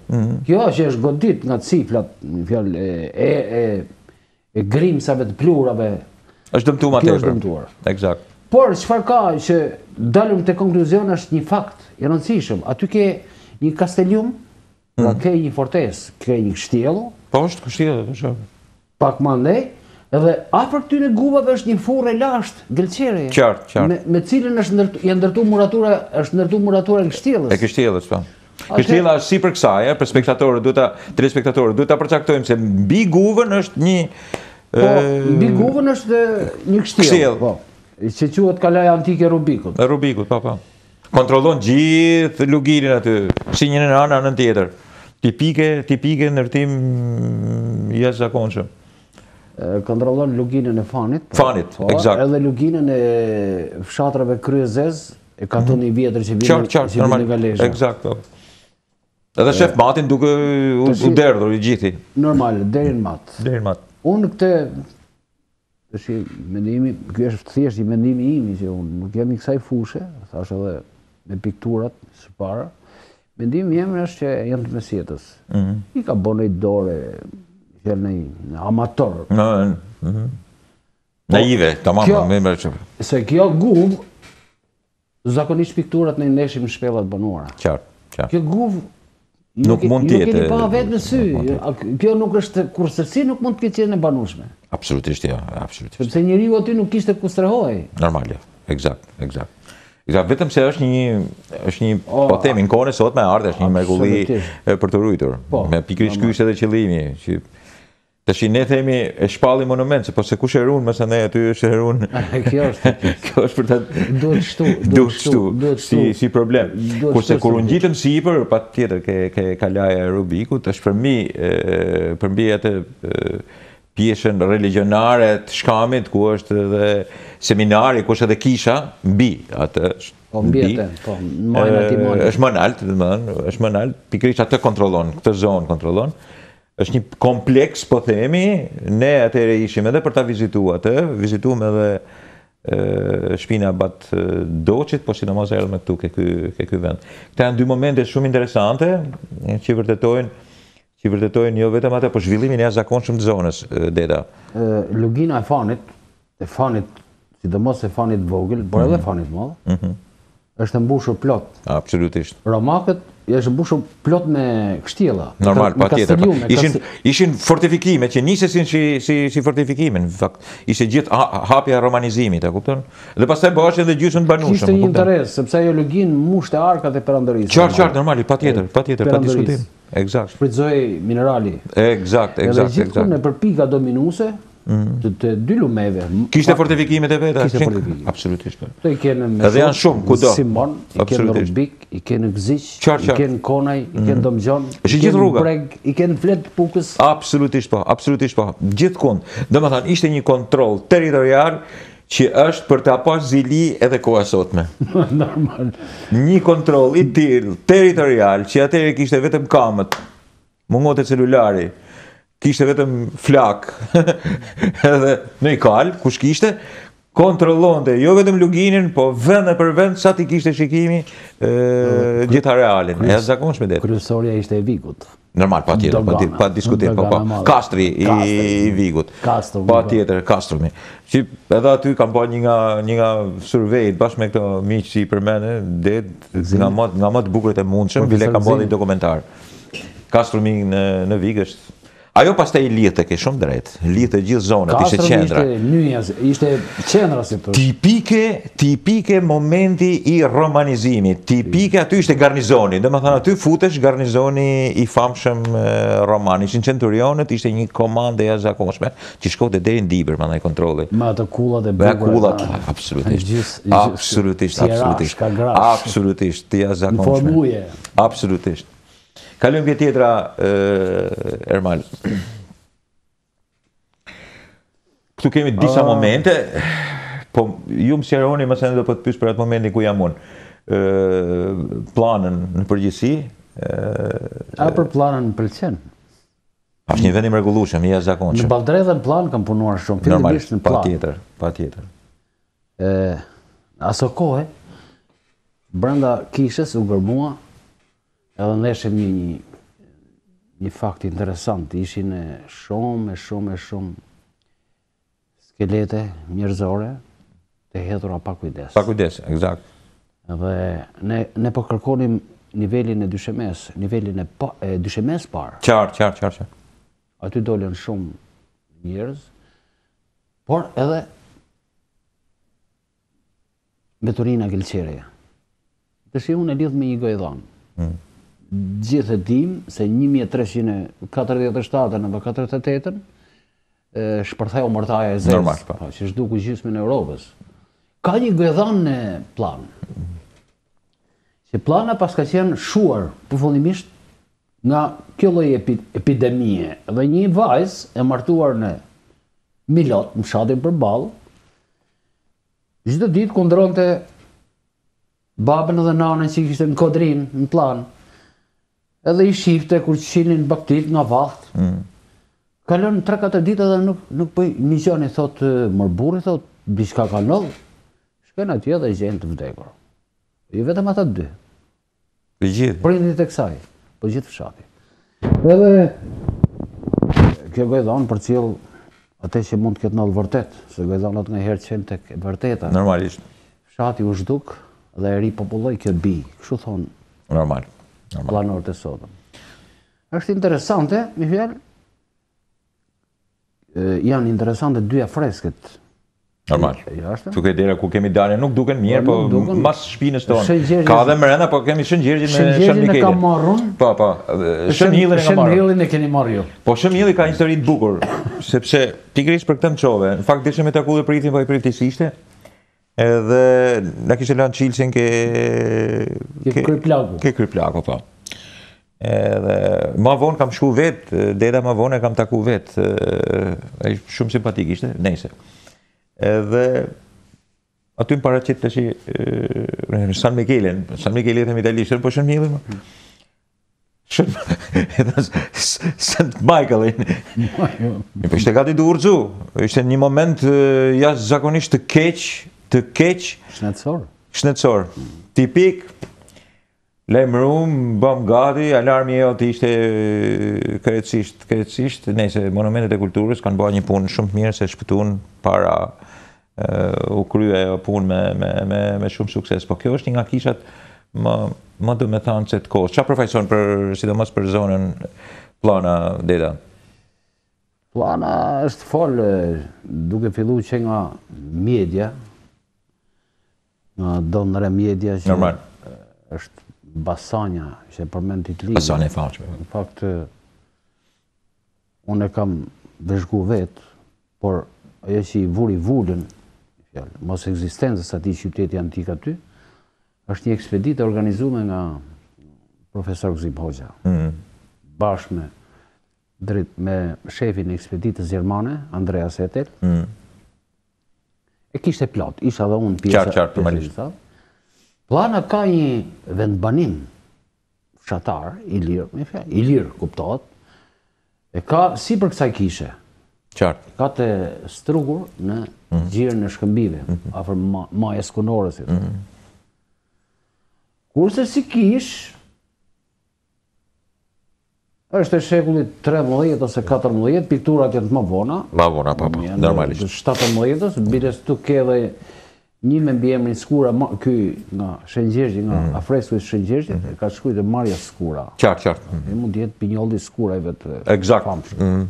Kjo që është godit nga ciflat, me fjalë e grimsave të plurave. Është dëmtuar tepër. Eksakt. Por çfarë ka që dalëm te konkluzion është një fakt i rëndësishëm. Aty ke një kastelium, ke një fortesë, ke një kështjell. Po është kështjell, pak më andej, edhe afër këtyre guvave është një furrë lashtë, gëlqere. Qartë. Me cilën është ndërtuar muratura e kështjellës. E kështjellës, po. Kështjella është sipër kësaj, për spektatorët, telespektatorët, duhet ta përcaktojmë se mbi guvën është një mbi guvën është një kështjell, po. Që quhet kalaja antike e Rubikut. E Rubikut, po. Kontrollon gjithë luginin aty, si një në anën tjetër. Tipike ndërtim jashtëzakonshëm. Kontrollon luginën e fanit. Fanit, eksakt. Edhe luginën e fshatrave kryezez, e ka të një vjetër që vjen nga Lezhë. Eksakt, po. Edhe shef matin duke u derdhur i gjithi. Normal, deri në mat. Unë këtë mendimi, kjo është thjesht i mendimi imi që unë nuk jam i kësaj fushë, thash edhe me pikturat së para, Mendimi jem është që janë të mesjetës. I ka bënë i dore, që në amator. Naive, tamam. Se kjo guvë, zakonisht pikturat në ndeshim në shpellat banuara. Qartë. Kjo guvë nuk mund të jetë. Nuk e pa vetë në sy. Kjo nuk është kursersi, nuk mund të ketë qenë e banueshme. Absolutisht, ja, absolutisht. Sepse njeriu aty nuk kishte ku strehoj. Normal, ja. Eksakt. Vetëm se është një po themi në kohën e sotme ardhi është një mrekulli për të ruajtur. Me pikërisht ky është edhe qëllimi që tash ne themi e shpalli monument, po se kush e ruan, mësa ne aty është e ruan. Kjo është për ta duhet shtu si problem. Kurse kur u ngjitëm sipër, patjetër ke kalaja e Rubikut, është për mbi atë pjesën religionare të Shkamit, ku është edhe seminari, ku është edhe kisha, mbi atë. Është më nalt, pikërisht atë kontrollon, këtë zonë kontrollon. Është një kompleks, po themi, ne atëre ishim edhe për ta vizituar atë, vizituam edhe shpina Bat Doçit, po sidomos erdhëm këtu ke ky vend. Këta janë dy momente shumë interesante që vërtetojnë jo vetëm atë, por zhvillimin e jashtëzakonshëm të zonës, Deda. Lugina e fanit, sidomos e fanit vogël, por edhe fanit madh, është mbushur plot. Absolutisht. Romakët është mbushur plot me kështjella. Normal, patjetër. Ishin fortifikime që nisesin si fortifikime, në fakt. Ishte gjithë hapja e romanizimit, e kupton? Dhe pastaj bëhej edhe gjysmë banueshëm. Kishte një interes, sepse ajo lugin mbushte arkat e perandërisë. Qartë, normali, patjetër, pa diskutim. Eksakt. Shfrytëzoi minerali. Eksakt. Edhe gjithmonë nëpër pika dominuese të dy lumeve. Kishte fortifikimet e veta? Kishte fortifikimet. Absolutisht. Edhe janë shumë, kudo. Simon, i kenë Rubik, i kenë Gziq, i kenë Konaj, i kenë Domgjon, i kenë Breg, i kenë Flet Pukës. Absolutisht po. Gjithkund. Domethënë ishte një kontroll territorial që është për ta pas zili edhe koha sotme. Normal. Një kontroll i tillë territorial që atëherë kishte vetëm kamët, mungote celulari, kishte vetëm flak, edhe në i kalë, kush kishte, kontrollonte jo vetëm luginin, po vend për vend sa ti kishte shikimi gjithë arealin. E jashtëzakonshme det. Kryesorja ishte e Vigut. Normal, patjetër, pa diskutim, po. Kastri i Vigut. Patjetër, Kastrumi. Që edhe aty kam bërë një nga survejt bashkë me këto miq që i përmendë, nga më të bukurit e mundshëm, bile kam bërë një dokumentar. Kastrumi në Vig është. Ajo pastaj i lidhte, ke shumë drejt. Lidhte gjithë zonat, ishte qendra. Ishte qendra si thosh. Tipike momenti i romanizimit. Tipike aty ishte garnizoni. Domethënë aty futesh garnizoni i famshëm roman. Ishin centurionët, ishte një komandë e jashtëzakonshme që shkonte deri në Dibër, mandaj kontrolli. Me ato kullat e bukura. Absolutisht. Të jashtëzakonshme. Formuje. Absolutisht. Kalojmë pjesë tjetra, Ermal. Këtu kemi disa momente, po ju më sqaroni më se do të pyes për atë momentin ku jam unë. Planën në përgjithësi. Për planën më pëlqen. Është një vend i mrekullueshëm, i jashtëzakonshëm. Në Balldredhen plan kam punuar shumë, fillimisht në plan. Patjetër. Aso kohë brenda kishës u gërmua. Edhe ndeshëm një fakt interesant, ishin shumë skelete njerëzore të hedhura pa kujdes. Pa kujdes, eksakt. Dhe ne po kërkonim nivelin e dyshemes, nivelin e dyshemes parë. Qartë. Aty dolën shumë njerëz, por edhe Beturina Gjelqereja. Tash unë e lidh me një gojdhan. Gjithë e dim se 1347 në 48 shpërtheu mërtaja e Zezë, që shduku gjysmën e Europës. Ka një gojdhan në plan. Që plana pas ka qenë shuar përfundimisht nga kjo lloj epidemie. Dhe një vajzë e martuar në Milot, në fshatin përballë, çdo ditë kundronte babën edhe nanën që kishte në kodrin, në plan. Edhe i shifte kur qilin baktit nga vaht. Kalon 3-4 ditë edhe nuk bëj një gjani, thot mërburi, thot, diçka ka ndodhur. Shkojnë atje dhe gjenë të vdekur. Jo vetëm ata dy. Gjithë. Prindit e kësaj, po gjithë fshati. Edhe kjo gojdan për cilë atë që mund të ketë në vërtet, se gojdanat nga herë qenë tek e vërteta. Normalisht. Fshati u zhduk dhe e ripopulloi kjo bi, kështu thonë Normal. planorët e sotëm. Është interesante, mi fjalë, janë interesante dyja fresket. Normal. Jashtë. Tuk e dera ku kemi dalë nuk duken mirë, po mas shpinës tonë. Shëngjergjës- Ka dhe mrena, po kemi Shëngjergjin me Shën Shëngjergjin e Mikelin. kam marrun. Po. Shënhillin e kam marrë. Shënhillin e keni marrë ju. Po Shënhilli ka një histori të bukur, sepse pikërisht për këtë më çove. Në fakt dishim me taku dhe pritin, po i priti si ishte. Edhe na kishte lënë çilsin ke kryplaku. Ke kryplaku, po. Edhe ma vonë kam shku vetë, deda ma vonë e kam taku vetë. Ai shumë simpatik ishte, nejse. Edhe aty më paraqit tash San Mikelin themi italisht, po Shënhillin. St. Michaelin. Po ishte gati të urxu. Ishte një moment jashtëzakonisht të keq. Shnetësor. Tipik. Lajmërum, bëm gati, alarmi jot ishte krejtësisht, nëse monumentet e kulturës kanë bërë një punë shumë të mirë se shpëtuan para u krye ajo punë me shumë sukses. Po kjo është një nga kishat më do me thanë se të kohës. Çfarë përfaqëson sidomos për zonën Plana, Deda? Plana është folë duke filluar që nga media, nga donëre media që Normal. është Basanja, që e përmend Titli. Basanja e famshme. Në fakt, unë e kam vëzhgu vetë, por ajo që i vuri vullën, mos ekzistencës atij qyteti antik aty, është një ekspeditë organizuar nga profesor Gzim Hoxha. Bashkë me shefin e ekspeditës gjermane, Andreas Etel. E kishte plot, isha dhe unë pjesë. Qartë, normalisht. Plana ka një vendbanim fshatar, i lirë kuptohet, e ka si për kësaj kishe. Qartë. Ka të strugur në gjirën e Shkëmbive, afër majës Kunorës. Kurse si kish, është e shekullit 13 ose 14, pikturat janë të më vona. Ma vona, po, normalisht. 17-ës, bires tu ke dhe një me mbiemrin Skura, ky nga Shëngjergji, nga afresku i Shëngjergjit, ka shkruajtur Marja Skura. Qartë. E mund të jetë pinjolli Skurajve të famshëm.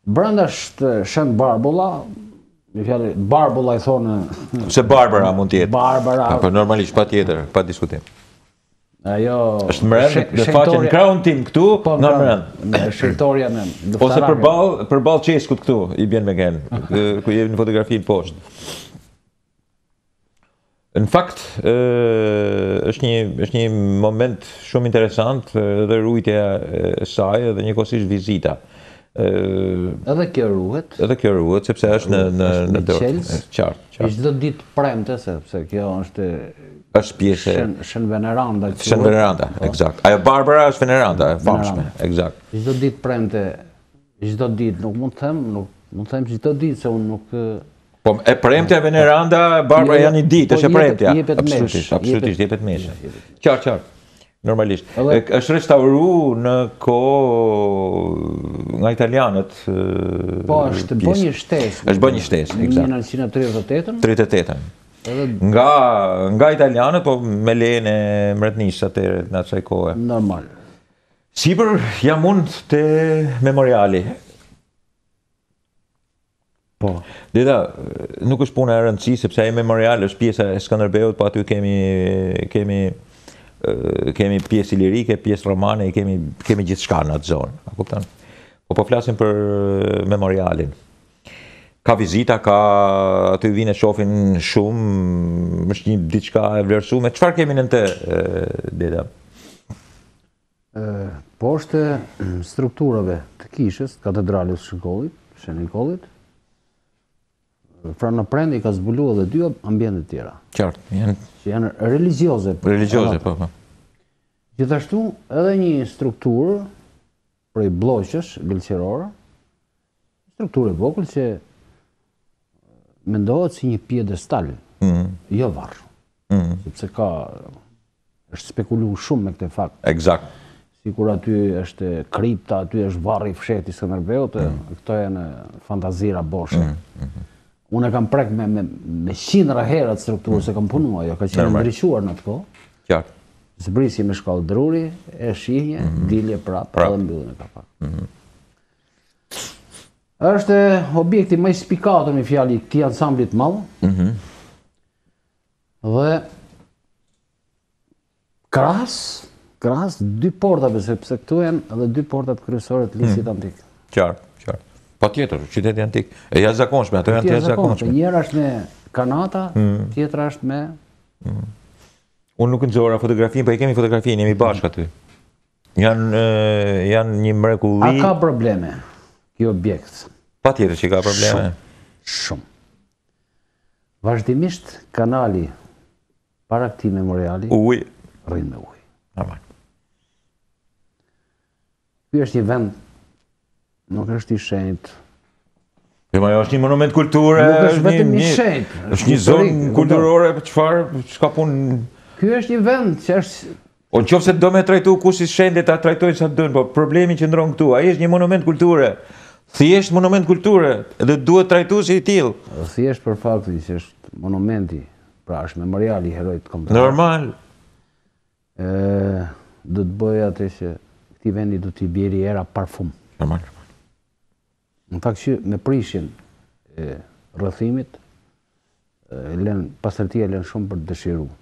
Brenda është Shën Barbolla, me fjalë Barbolla i thonë. Se Barbara mund të jetë. Barbara. Po normalisht, patjetër, pa diskutim. Ajo është mrend, në faqen krahun tim këtu, nga mrend. Në shërtoria në Ose përballë Çeskut këtu, i bjen me gen, ku jemi në fotografinë poshtë. Në fakt, është një moment shumë interesant dhe rujtja e saj dhe njëkohësisht vizita. Edhe kjo ruhet, sepse është në dorë. Qartë. Çdo ditë premte, sepse kjo është pjesë Shën Veneranda. Shën Veneranda, eksakt. Ajo Barbara është Veneranda, e famshme, eksakt. Çdo ditë premte, çdo ditë, nuk mund të them çdo ditë se unë nuk. Po e premtja Veneranda, Barbara janë një ditë, është e premtja. Absolutisht, jepet meshe. Qartë. Normalisht. Është restauruar në kohë nga italianët. Po, është bën një shtesë. Është bën një shtesë, eksakt. 1938-ën. 38-ën. Nga italianët, po me lejen e mbretënisë atëherë në asaj kohe. Normal. Sipër jam unë te memoriali. Po. Deda, nuk është puna e rëndësishme sepse ai memorial është pjesa e Skënderbeut, po aty kemi pjesë lirike, pjesë romane, kemi gjithçka në atë zonë. A kupton? Po flasim për memorialin. Ka vizita, aty vinë shohin shumë, është një diçka e vlerësuar. Çfarë kemi në të, Deda? Poshtë strukturave të kishës, katedralës Shkollit, Shën Nikollit, pra në prende i ka zbuluar edhe dy ambiente tjera. Qartë, që janë religjioze. Religjioze, po. Gjithashtu edhe një strukturë prej bloqësh gëlqerore, strukturë e vogël që mendohet si një piedestal, jo varr. Sepse ka është spekulu shumë me këtë fakt. Eksakt. Sikur aty është kripta, aty është varri i fshetit Skënderbeut, këto janë fantazira boshe. Unë e kam prek me qindra herët strukturë se kam punuar, jo ka qenë ndriçuar në atë kohë. Qartë. Zbrisi me shkallë druri, e shihje, dilje prapë, edhe mbyllën e kapak. Është objekti më i spikatur në fjali këtij ansamblit madh. Dhe krahas dy portave, sepse këtu janë edhe dy portat kryesore të lisit antik. Qartë. Patjetër, qyteti antik. E jashtëzakonshme, ato janë të jashtëzakonshme. Njëra është me kanata, tjetra është me... Unë nuk nxora fotografinë, po i kemi fotografinë, jemi bashkë aty. Janë një mrekulli... A ka probleme, kjo objekt? Patjetër që ka probleme. Shumë. Vazhdimisht kanali para këtij memoriali rrin me ujë. Normal. Ky është një vend, nuk është i shenjtë. Jo, është një monument kulture. Nuk është vetëm i shenjtë. Është një zonë kulturore, çka punë. Ky është një vend që është... O nëse do me trajtu kush i shenjtë, ta trajtojnë sa dën, po problemi që ndron këtu, ai është një monument kulture. Thjesht monument kulture, dhe duhet trajtuar si i tillë. Thjesht për faktin që është monumenti, pra është memoriali i herojit kombëtar. Normal. Do të bëj atë që këtij vendi do t'i bjerë era parfum. Normal. Në fakt që me prishjen e rrëthimit, pastërtia lën shumë për të dëshiruar.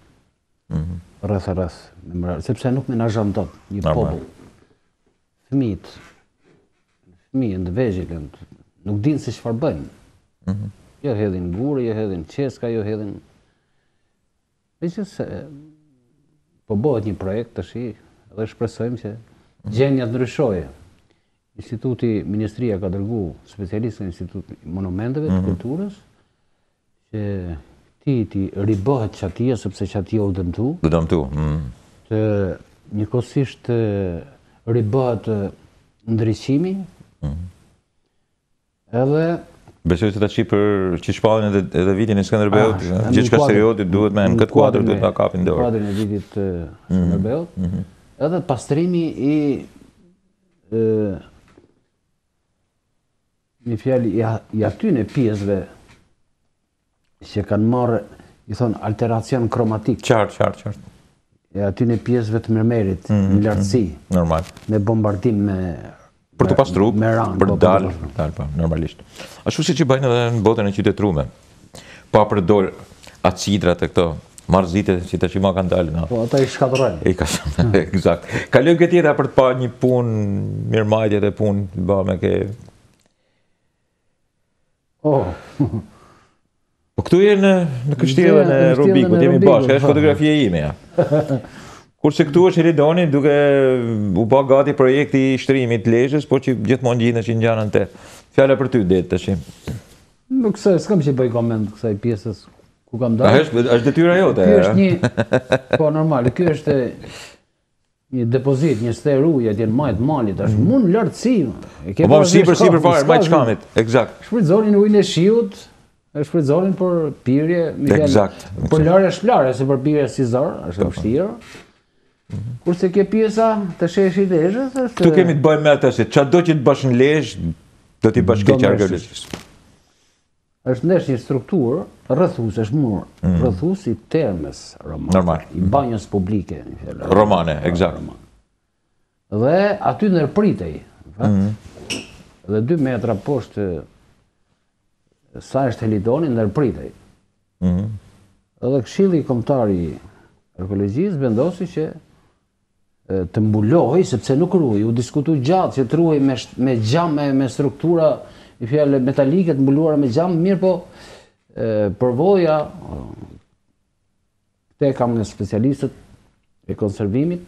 Rreth, sepse nuk menaxhon dot një popull. Fëmijën të vegjël, nuk dinë se çfarë bëjnë. Jo hedhin gurë, jo hedhin qeska, jo hedhin... Megjithëse po bëhet një projekt tash dhe shpresojmë që gjendja të ndryshojë. Instituti Ministria ka dërguar specialistë në Institut Monumenteve të Kulturës që ti ribëhet qatia, sepse qatia u dëmtu. Të njëkohësisht ribëhet ndriçimi. Edhe besoj se tash për çishpallin edhe vitin e Skënderbeut, gjithçka serioti duhet me në këtë kuadër duhet ta kapin dorë. Kuadrin e vitit të Skënderbeut. Edhe pastrimi i një fjalë i atyre pjesëve që kanë marrë, i thonë, alteracion kromatik. Qartë. E atyre pjesëve të mermerit, në lartësi. Normal. Me bombardim me... Për të pastru, për të dalë, normalisht. Ashtu si që bëjnë edhe në botën e qytetrume. Pa përdor acidrat e këto, marzitet që të që ma kanë dalë. Po, ata i shkatërojnë. Eksakt. Kalojmë këtë tjera për të pa një punë, mirëmajtje dhe punë, ba me ke... Po këtu e në kështjeve në Rubikut, jemi bashkë, është fotografia ime, ja. Kurse këtu është Eridoni, duke u ba gati projekti i shtrimit Lezhës, po që gjithmonë gjithë që ngjanën te. Fjala për ty, det tash. Nuk se, s'kam që bëj koment kësaj pjesës ku kam dalë. Është detyra jote. Ky është një, po normal, ky është një depozit, një ster ujë atje në majt malit, është mund lartësi. Po sipër fare, majt shkamit, eksakt. Shfrytëzonin ujin e shiut, e shfrytëzonin për pirje, për larje shplarje, se për pirje si zor, është vështirë. Kurse kjo pjesa të sheshi Lezhës është... Këtu kemi të bëjmë me atë se çdo që të bësh në Lezhë, do t'i bësh keq Lezhës. Është ndesh një strukturë rrethues, është mur, rrethues i termes romane. Normal. I banjës publike. Romane, eksakt. Dhe aty ndërpritej. Dhe 2 metra poshtë sa është Helidoni ndërpritej. Edhe Këshilli Kombëtar i Arkeologjisë vendosi që të mbulohej, sepse nuk ruhej. U diskutu gjatë që të ruhej me gjam, me struktura i fjalë metalike të mbuluara me gjam, mirë po përvoja, te kam në specialistët e konservimit,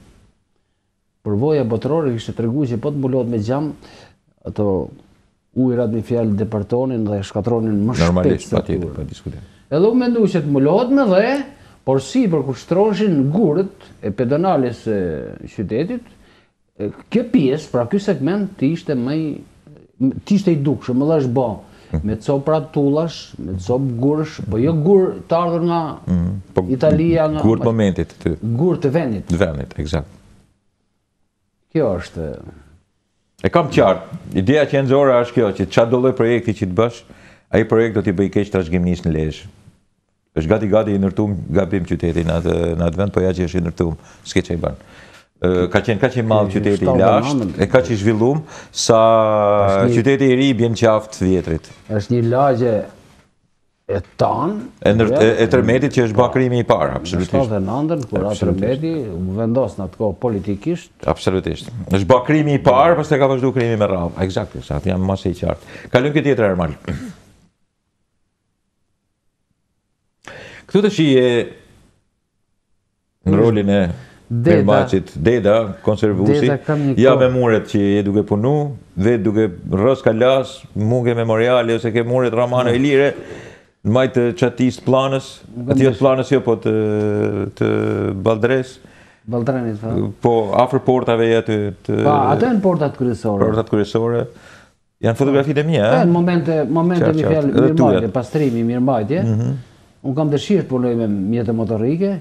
përvoja botërore kishte treguar që po të mbulohet me gjam, ato ujërat me fjalë departonin dhe shkatronin më shpejt. Normalisht, patjetër, pa diskutim. Edhe u mendoj që të mbulohet me dhe, por si për kushtroshin gurët e pedonales e qytetit, kjo pjesë, pra ky segment, të ishte i dukshëm, edhe është bë me copra tullash, me cop gurësh, po jo gur të ardhur nga Italia, nga Gur të momentit. Gur të vendit. Të vendit, eksakt. Kjo është... E kam qartë. Ideja që nxora është kjo, që çfarë do lloj projekti që të bësh, ai projekt do t'i bëj keq trashëgimisë në Lezhë. Është gati i ndërtuar gabim qyteti në atë vend, po ja që është i ndërtuar, s'ke çaj bën. Ka qenë madh qyteti i lashtë, e ka që i zhvilluar sa qyteti i ri bjen qaftë të vjetrit. Është një lagje e tanë, e tërmetit që është bërë krimi i parë, absolutisht. Në 79-ën, kur atë tërmeti u vendos në atë kohë politikisht. Absolutisht. është bërë krimi i parë, pastaj ka vazhduar krimi me radhë. Eksakt, jam mas e i qartë. Kalojmë këtë tjetër, Ermal. Këtu të shije në rolin e Mirëmbajtësit, Deda, konservusi, ja me muret që je duke punu, vetë duke rës kalas, munge memoriale, ose ke muret Ramano Ilire, në majtë qatis planës, atjet planës jo, po të Baldres, po afër portave jetë të... Pa, atë e në portat kryesore. Portat kryesore, janë fotografit e mija, në momente mi fjallë mirëmbajtje, pastrimi, mirëmbajtje, unë kam dëshirë të punoj me mjetë motorike,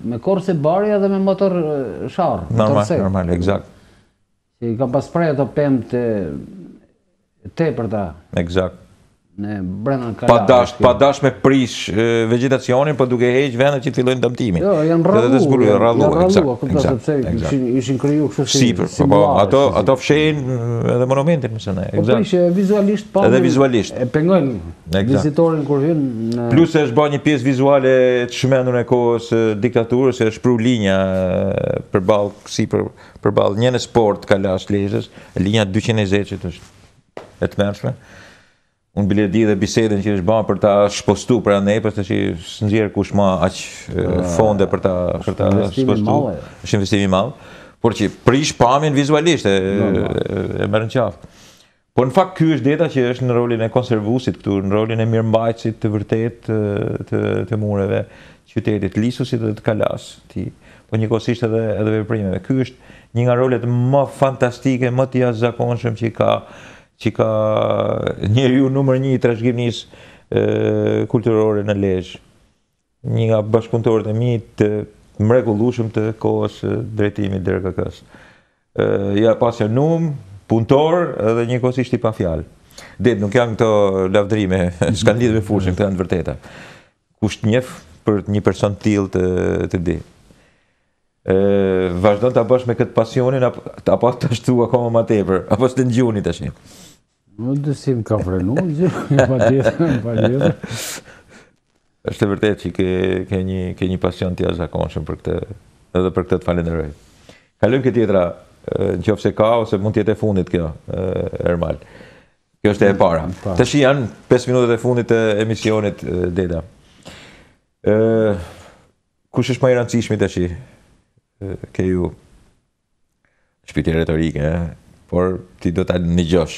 me korse barja dhe me motor sharë. Normal, exakt. I kam pas prej ato pëmë të tepërta. Exakt. Në brenda në kalarë. Pa dash me prish vegetacionin, po duke heq vendet që të fillojnë dëmtimin. Jo, janë rallu, sepse ishin kriju kështu si simulash. Ato fshehin edhe monumentin, mësën e. Po prishe visualisht pa. Edhe visualisht. E pengojnë vizitorin kur hynë. Plus e është ba një pjesë vizuale të shmendur e kohës diktaturës, e është pru linja përballë një në sport kalash Lezhës, linja 220 që të është e të mërshme. Unë bile di dhe bisedën që është ba për ta shpostu për anej, për të që së nxjerë kush ma aqë fonde për ta shpostu. është investimi malë. Por që prish pamin vizualisht, e mërë në qafë. Por në fakt, ky është Deda që është në rolin e konservusit këtu, në rolin e mirëmbajtësit të vërtet të mureve, qytetit, lisusit dhe të kalas, po njëkohësisht edhe veprimeve. Ky është një nga rolet më fantastike, më të jashtëzakonshëm që ka njeriu numër 1 i trashëgimisë kulturore në Lezhë. Një nga bashkëpunëtorët e mi të mrekullueshëm të kohës drejtimit DRKK-s. Ja pasjonum, punëtor edhe njëkohësisht i pa fjalë. Nuk janë këto lavdrime, s'kan lidhje me fushën, këto janë të vërteta. Kush njeh për një person tillë të di. Vazhdon ta bësh me këtë pasionin apo të ashtu akoma më tepër, apo s'të ngjuni tash. Nuk di si më ka frenu, patjetër. Është e vërtetë që ke një pasion të jashtëzakonshëm për këtë, edhe për këtë të falenderoj. Kalojmë këtë tjetra, nëse ka ose mund të jetë e fundit kjo, Ermal. Kjo është e para. Tash janë 5 minutat e fundit të emisionit, Deda. Kush është më i rëndësishmi tash? Ke ju shpiti retorike, por ti do ta ngjosh.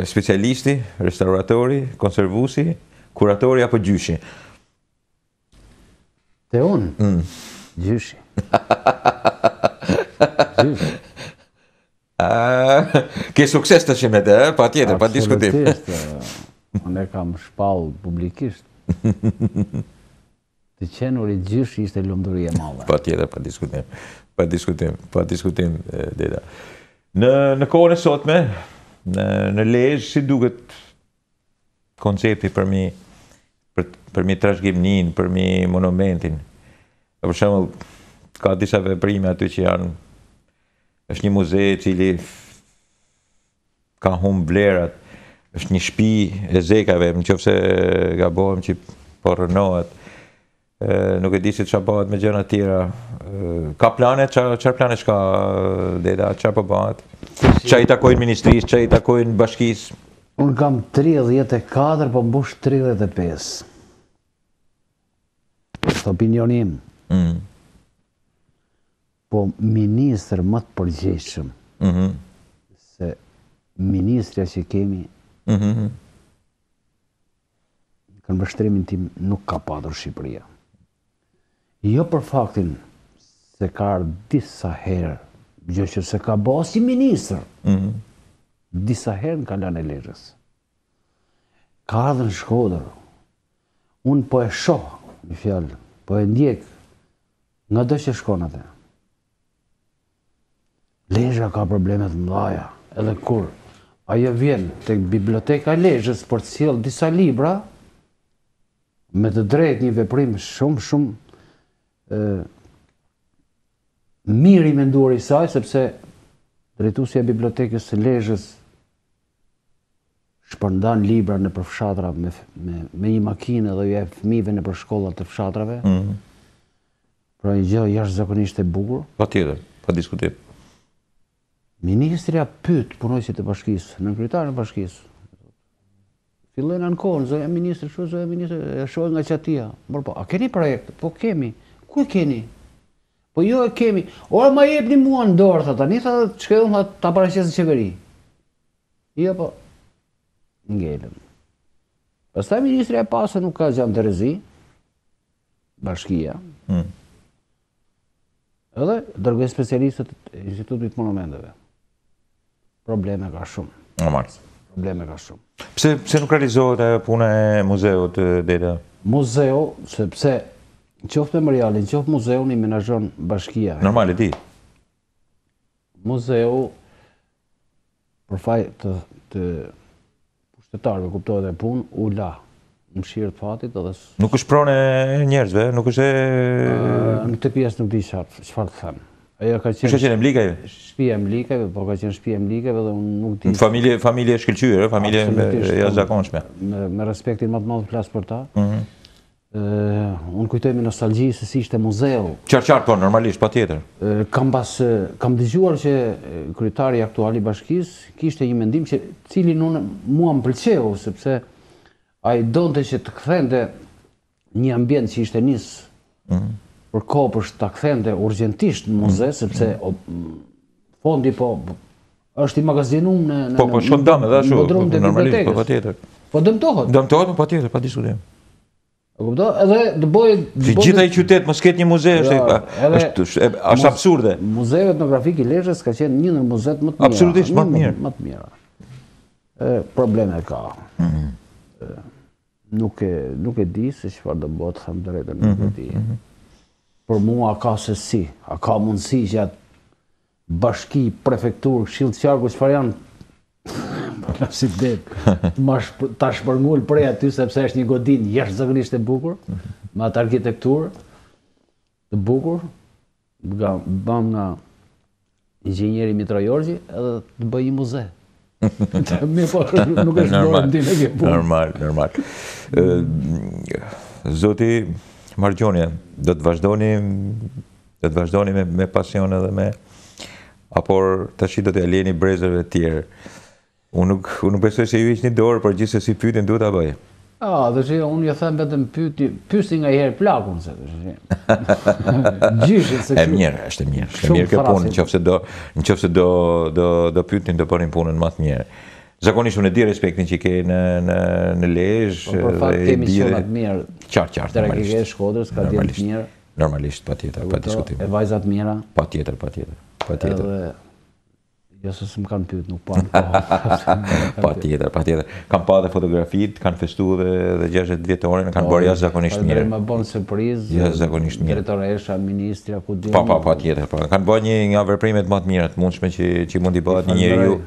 Specialisti, restauratori, konservusi, kuratori apo gjyshi? Te unë? Gjyshi. Ke sukses të shimete, pa tjetër, pa diskutim. Absolutisht. Unë e kam shpallë publikisht. Të qenuri gjyshi ishte lumturie e madhe. Pa tjetër, pa diskutim, Deda. Në kohën e sotme, në Lezhë, si duket koncepti për mi trashëgimnin, për mi monumentin. Për shembull, ka disa veprime aty që është një muze i cili ka humbur vlerat, është një shtëpi e zekave, nëse gabohem që po rënohet. Nuk e di si çfarë bëhet me gjëra të tjera. Ka plane, çfarë plane ka Deda, çfarë po bëhet? Çfarë i takojnë ministrisë, çfarë i takojnë bashkisë? Unë kam 34, po mbush 35. Është opinioni im. Po ministër më të përgjegjshëm se ministrja që kemi, në mbështrimin tim nuk ka patur Shqipëria. Jo për faktin se ka ardhur disa herë, gjë që se ka bërë si ministër, disa herë në kalan e Lezhës. Ka ardhur në Shkoder. Unë po e shoh, në fjalë, po e ndjek nga do që shkon atë. Lezhë ka problemet mëdha, edhe kur ajo vjen tek biblioteka e Lezhës për të sjell disa libra, me të drejtë një veprim shumë mirë i menduar i saj, sepse drejtuesja e bibliotekës së Lezhës shpërndan libra në për fshatra me një makinë dhe jep fëmijëve në për shkollat të fshatrave. Pra një gjë jashtëzakonisht e bukur. Patjetër, pa diskutim. Ministria pyet punojësit e bashkisë, nënkryetarin e bashkisë. Fillojnë ankohen, zoja ministri, zoja ministri, e shohin nga qatia. Po, a keni projekt? Po kemi. Ku e keni? Po jo e kemi. Ora ma jepni mua në dorë, tha tani, tha çkëun ta paraqes në qeveri. Jo po. Ngelëm. Pastaj ministri e pasë nuk ka gjanë të rezi, bashkia. Edhe dërgoj specialistët e Institutit Monumenteve. Probleme ka shumë. Normal. Probleme ka shumë. Pse nuk realizohet puna e muzeut deta? Muzeu, sepse në qoftë memorialin, në qoftë muzeun i menaxhon bashkia. Normal e di. Muzeu, për faj të pushtetarëve, kuptohet e punë, u la në mshirë të fatit edhe... Nuk është pronë e njerëzve, nuk është Në këtë pjesë nuk di çfarë të them. Ajo ka qenë... Është qenë Mlikajve? Shtëpia e Mlikajve, po ka qenë shtëpia e Mlikajve dhe unë nuk di... Familje shkëlqyer, familje jashtëzakonshme. Me respektin më të madh flas për ta. Unë kujtoj me nostalgji se si ishte muzeu. Qartë, po, normalisht, patjetër. Kam dëgjuar që kryetari aktual i bashkisë kishte një mendim që cilin mua më pëlqeu, sepse ai donte që të kthente një ambient që ishte nis për kopësht ta kthente urgjentisht në muze, sepse fondi po është i magazinuar në po shumë dëm edhe ashtu, normalisht, po patjetër. Po dëmtohet. Dëmtohet, patjetër, pa diskutim. Edhe të bëjë... Si gjitha i qytet mos ketë një muze, është absurde. Muzeu etnografik i Lezhës ka qenë një ndër muzeet më të mira. Absolutisht më të mira. Probleme ka. Nuk e di se çfarë do bëhet, them drejtën, nuk e di. Për mua ka se si, a ka mundësi që atë bashki, prefekturë, këshill të qarku, çfarë janë, si det, ta shpërngull prej aty, sepse është një godin jashtëzakonisht e bukur, me atë arkitekturë të bukur, bam nga inxhinieri Mitra Jorgji, edhe të bëj një muze. Nuk është bërë ndime ke punë. Normal. Zoti Margjoni, do të vazhdoni me pasion edhe me, apo tash do të aleni brezërve të tjerë. Unë nuk besoj se ju ishte një dorë, por gjithsesi pyetjen duhet ta bëj. Dhe që unë ju them vetëm pyesni nga herë plakun se gjyshin se e mirë, është e mirë kjo punë, nëse do pyetnin do bënin punën më të mirë. Zakonisht unë e di respektin që ke në Lezhë. Për fakt ke emisionat mirë. Qartë, normalisht. Drejtike e Shkodrës ka djelë të mirë. Normalisht, patjetër, pa diskutim. E vajzat mira. Patjetër. Edhe jo se s'm kanë pyet, nuk po anë. Patjetër. Kam pa dhe fotografitë, kanë festuar dhe 60 vjetorin, kanë bërë jashtëzakonisht mirë. Më bën surprizë. Jashtëzakonisht mirë. Drejtoresha, ministra, ku di. Patjetër. Kanë bërë një nga veprimet më të mira të mundshme që mund i bëhet një njeriu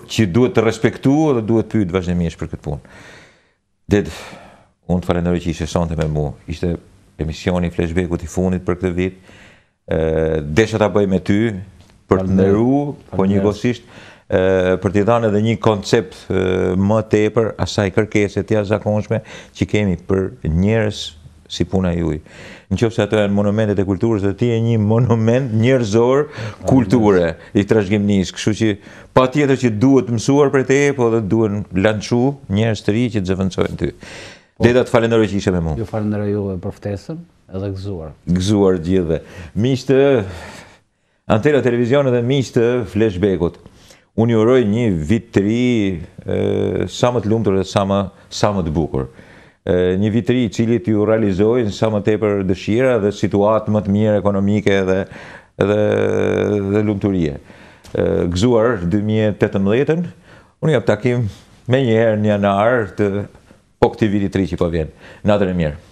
që duhet të respektuar dhe duhet pyet vazhdimisht për këtë punë. Unë të falenderoj që ishe sonte me mua. Ishte emisioni flashbackut i fundit për këtë vit. Desha ta bëj me ty për të nderu, po njëkohësisht për t'i dhënë edhe një koncept më tepër asaj kërkese të jashtëzakonshme që kemi për njerëz si puna juaj. Nëse ato janë monumentet e kulturës, do të jetë një monument njerëzor kulture i trashëgimisë, kështu që patjetër që duhet mësuar për te, po dhe duhen lançu njerëz të ri që të zëvendësojnë ty. Deta të falenderoj që ishe me mua. Ju falenderoj juve për ftesën, edhe gëzuar. Gëzuar gjithëve. Miqtë Antena Televizion dhe miqtë flashbackut. Unë ju uroj një vit të ri sa më të lumtur dhe sa më të bukur. Një vit të ri i cili t'ju realizojnë sa më tepër dëshira dhe situatë më të mirë ekonomike dhe lumturie. Gëzuar 2018-ën, unë jap takim me njëherë në janar të po këtij viti 3 që po vjen. Natën e mirë.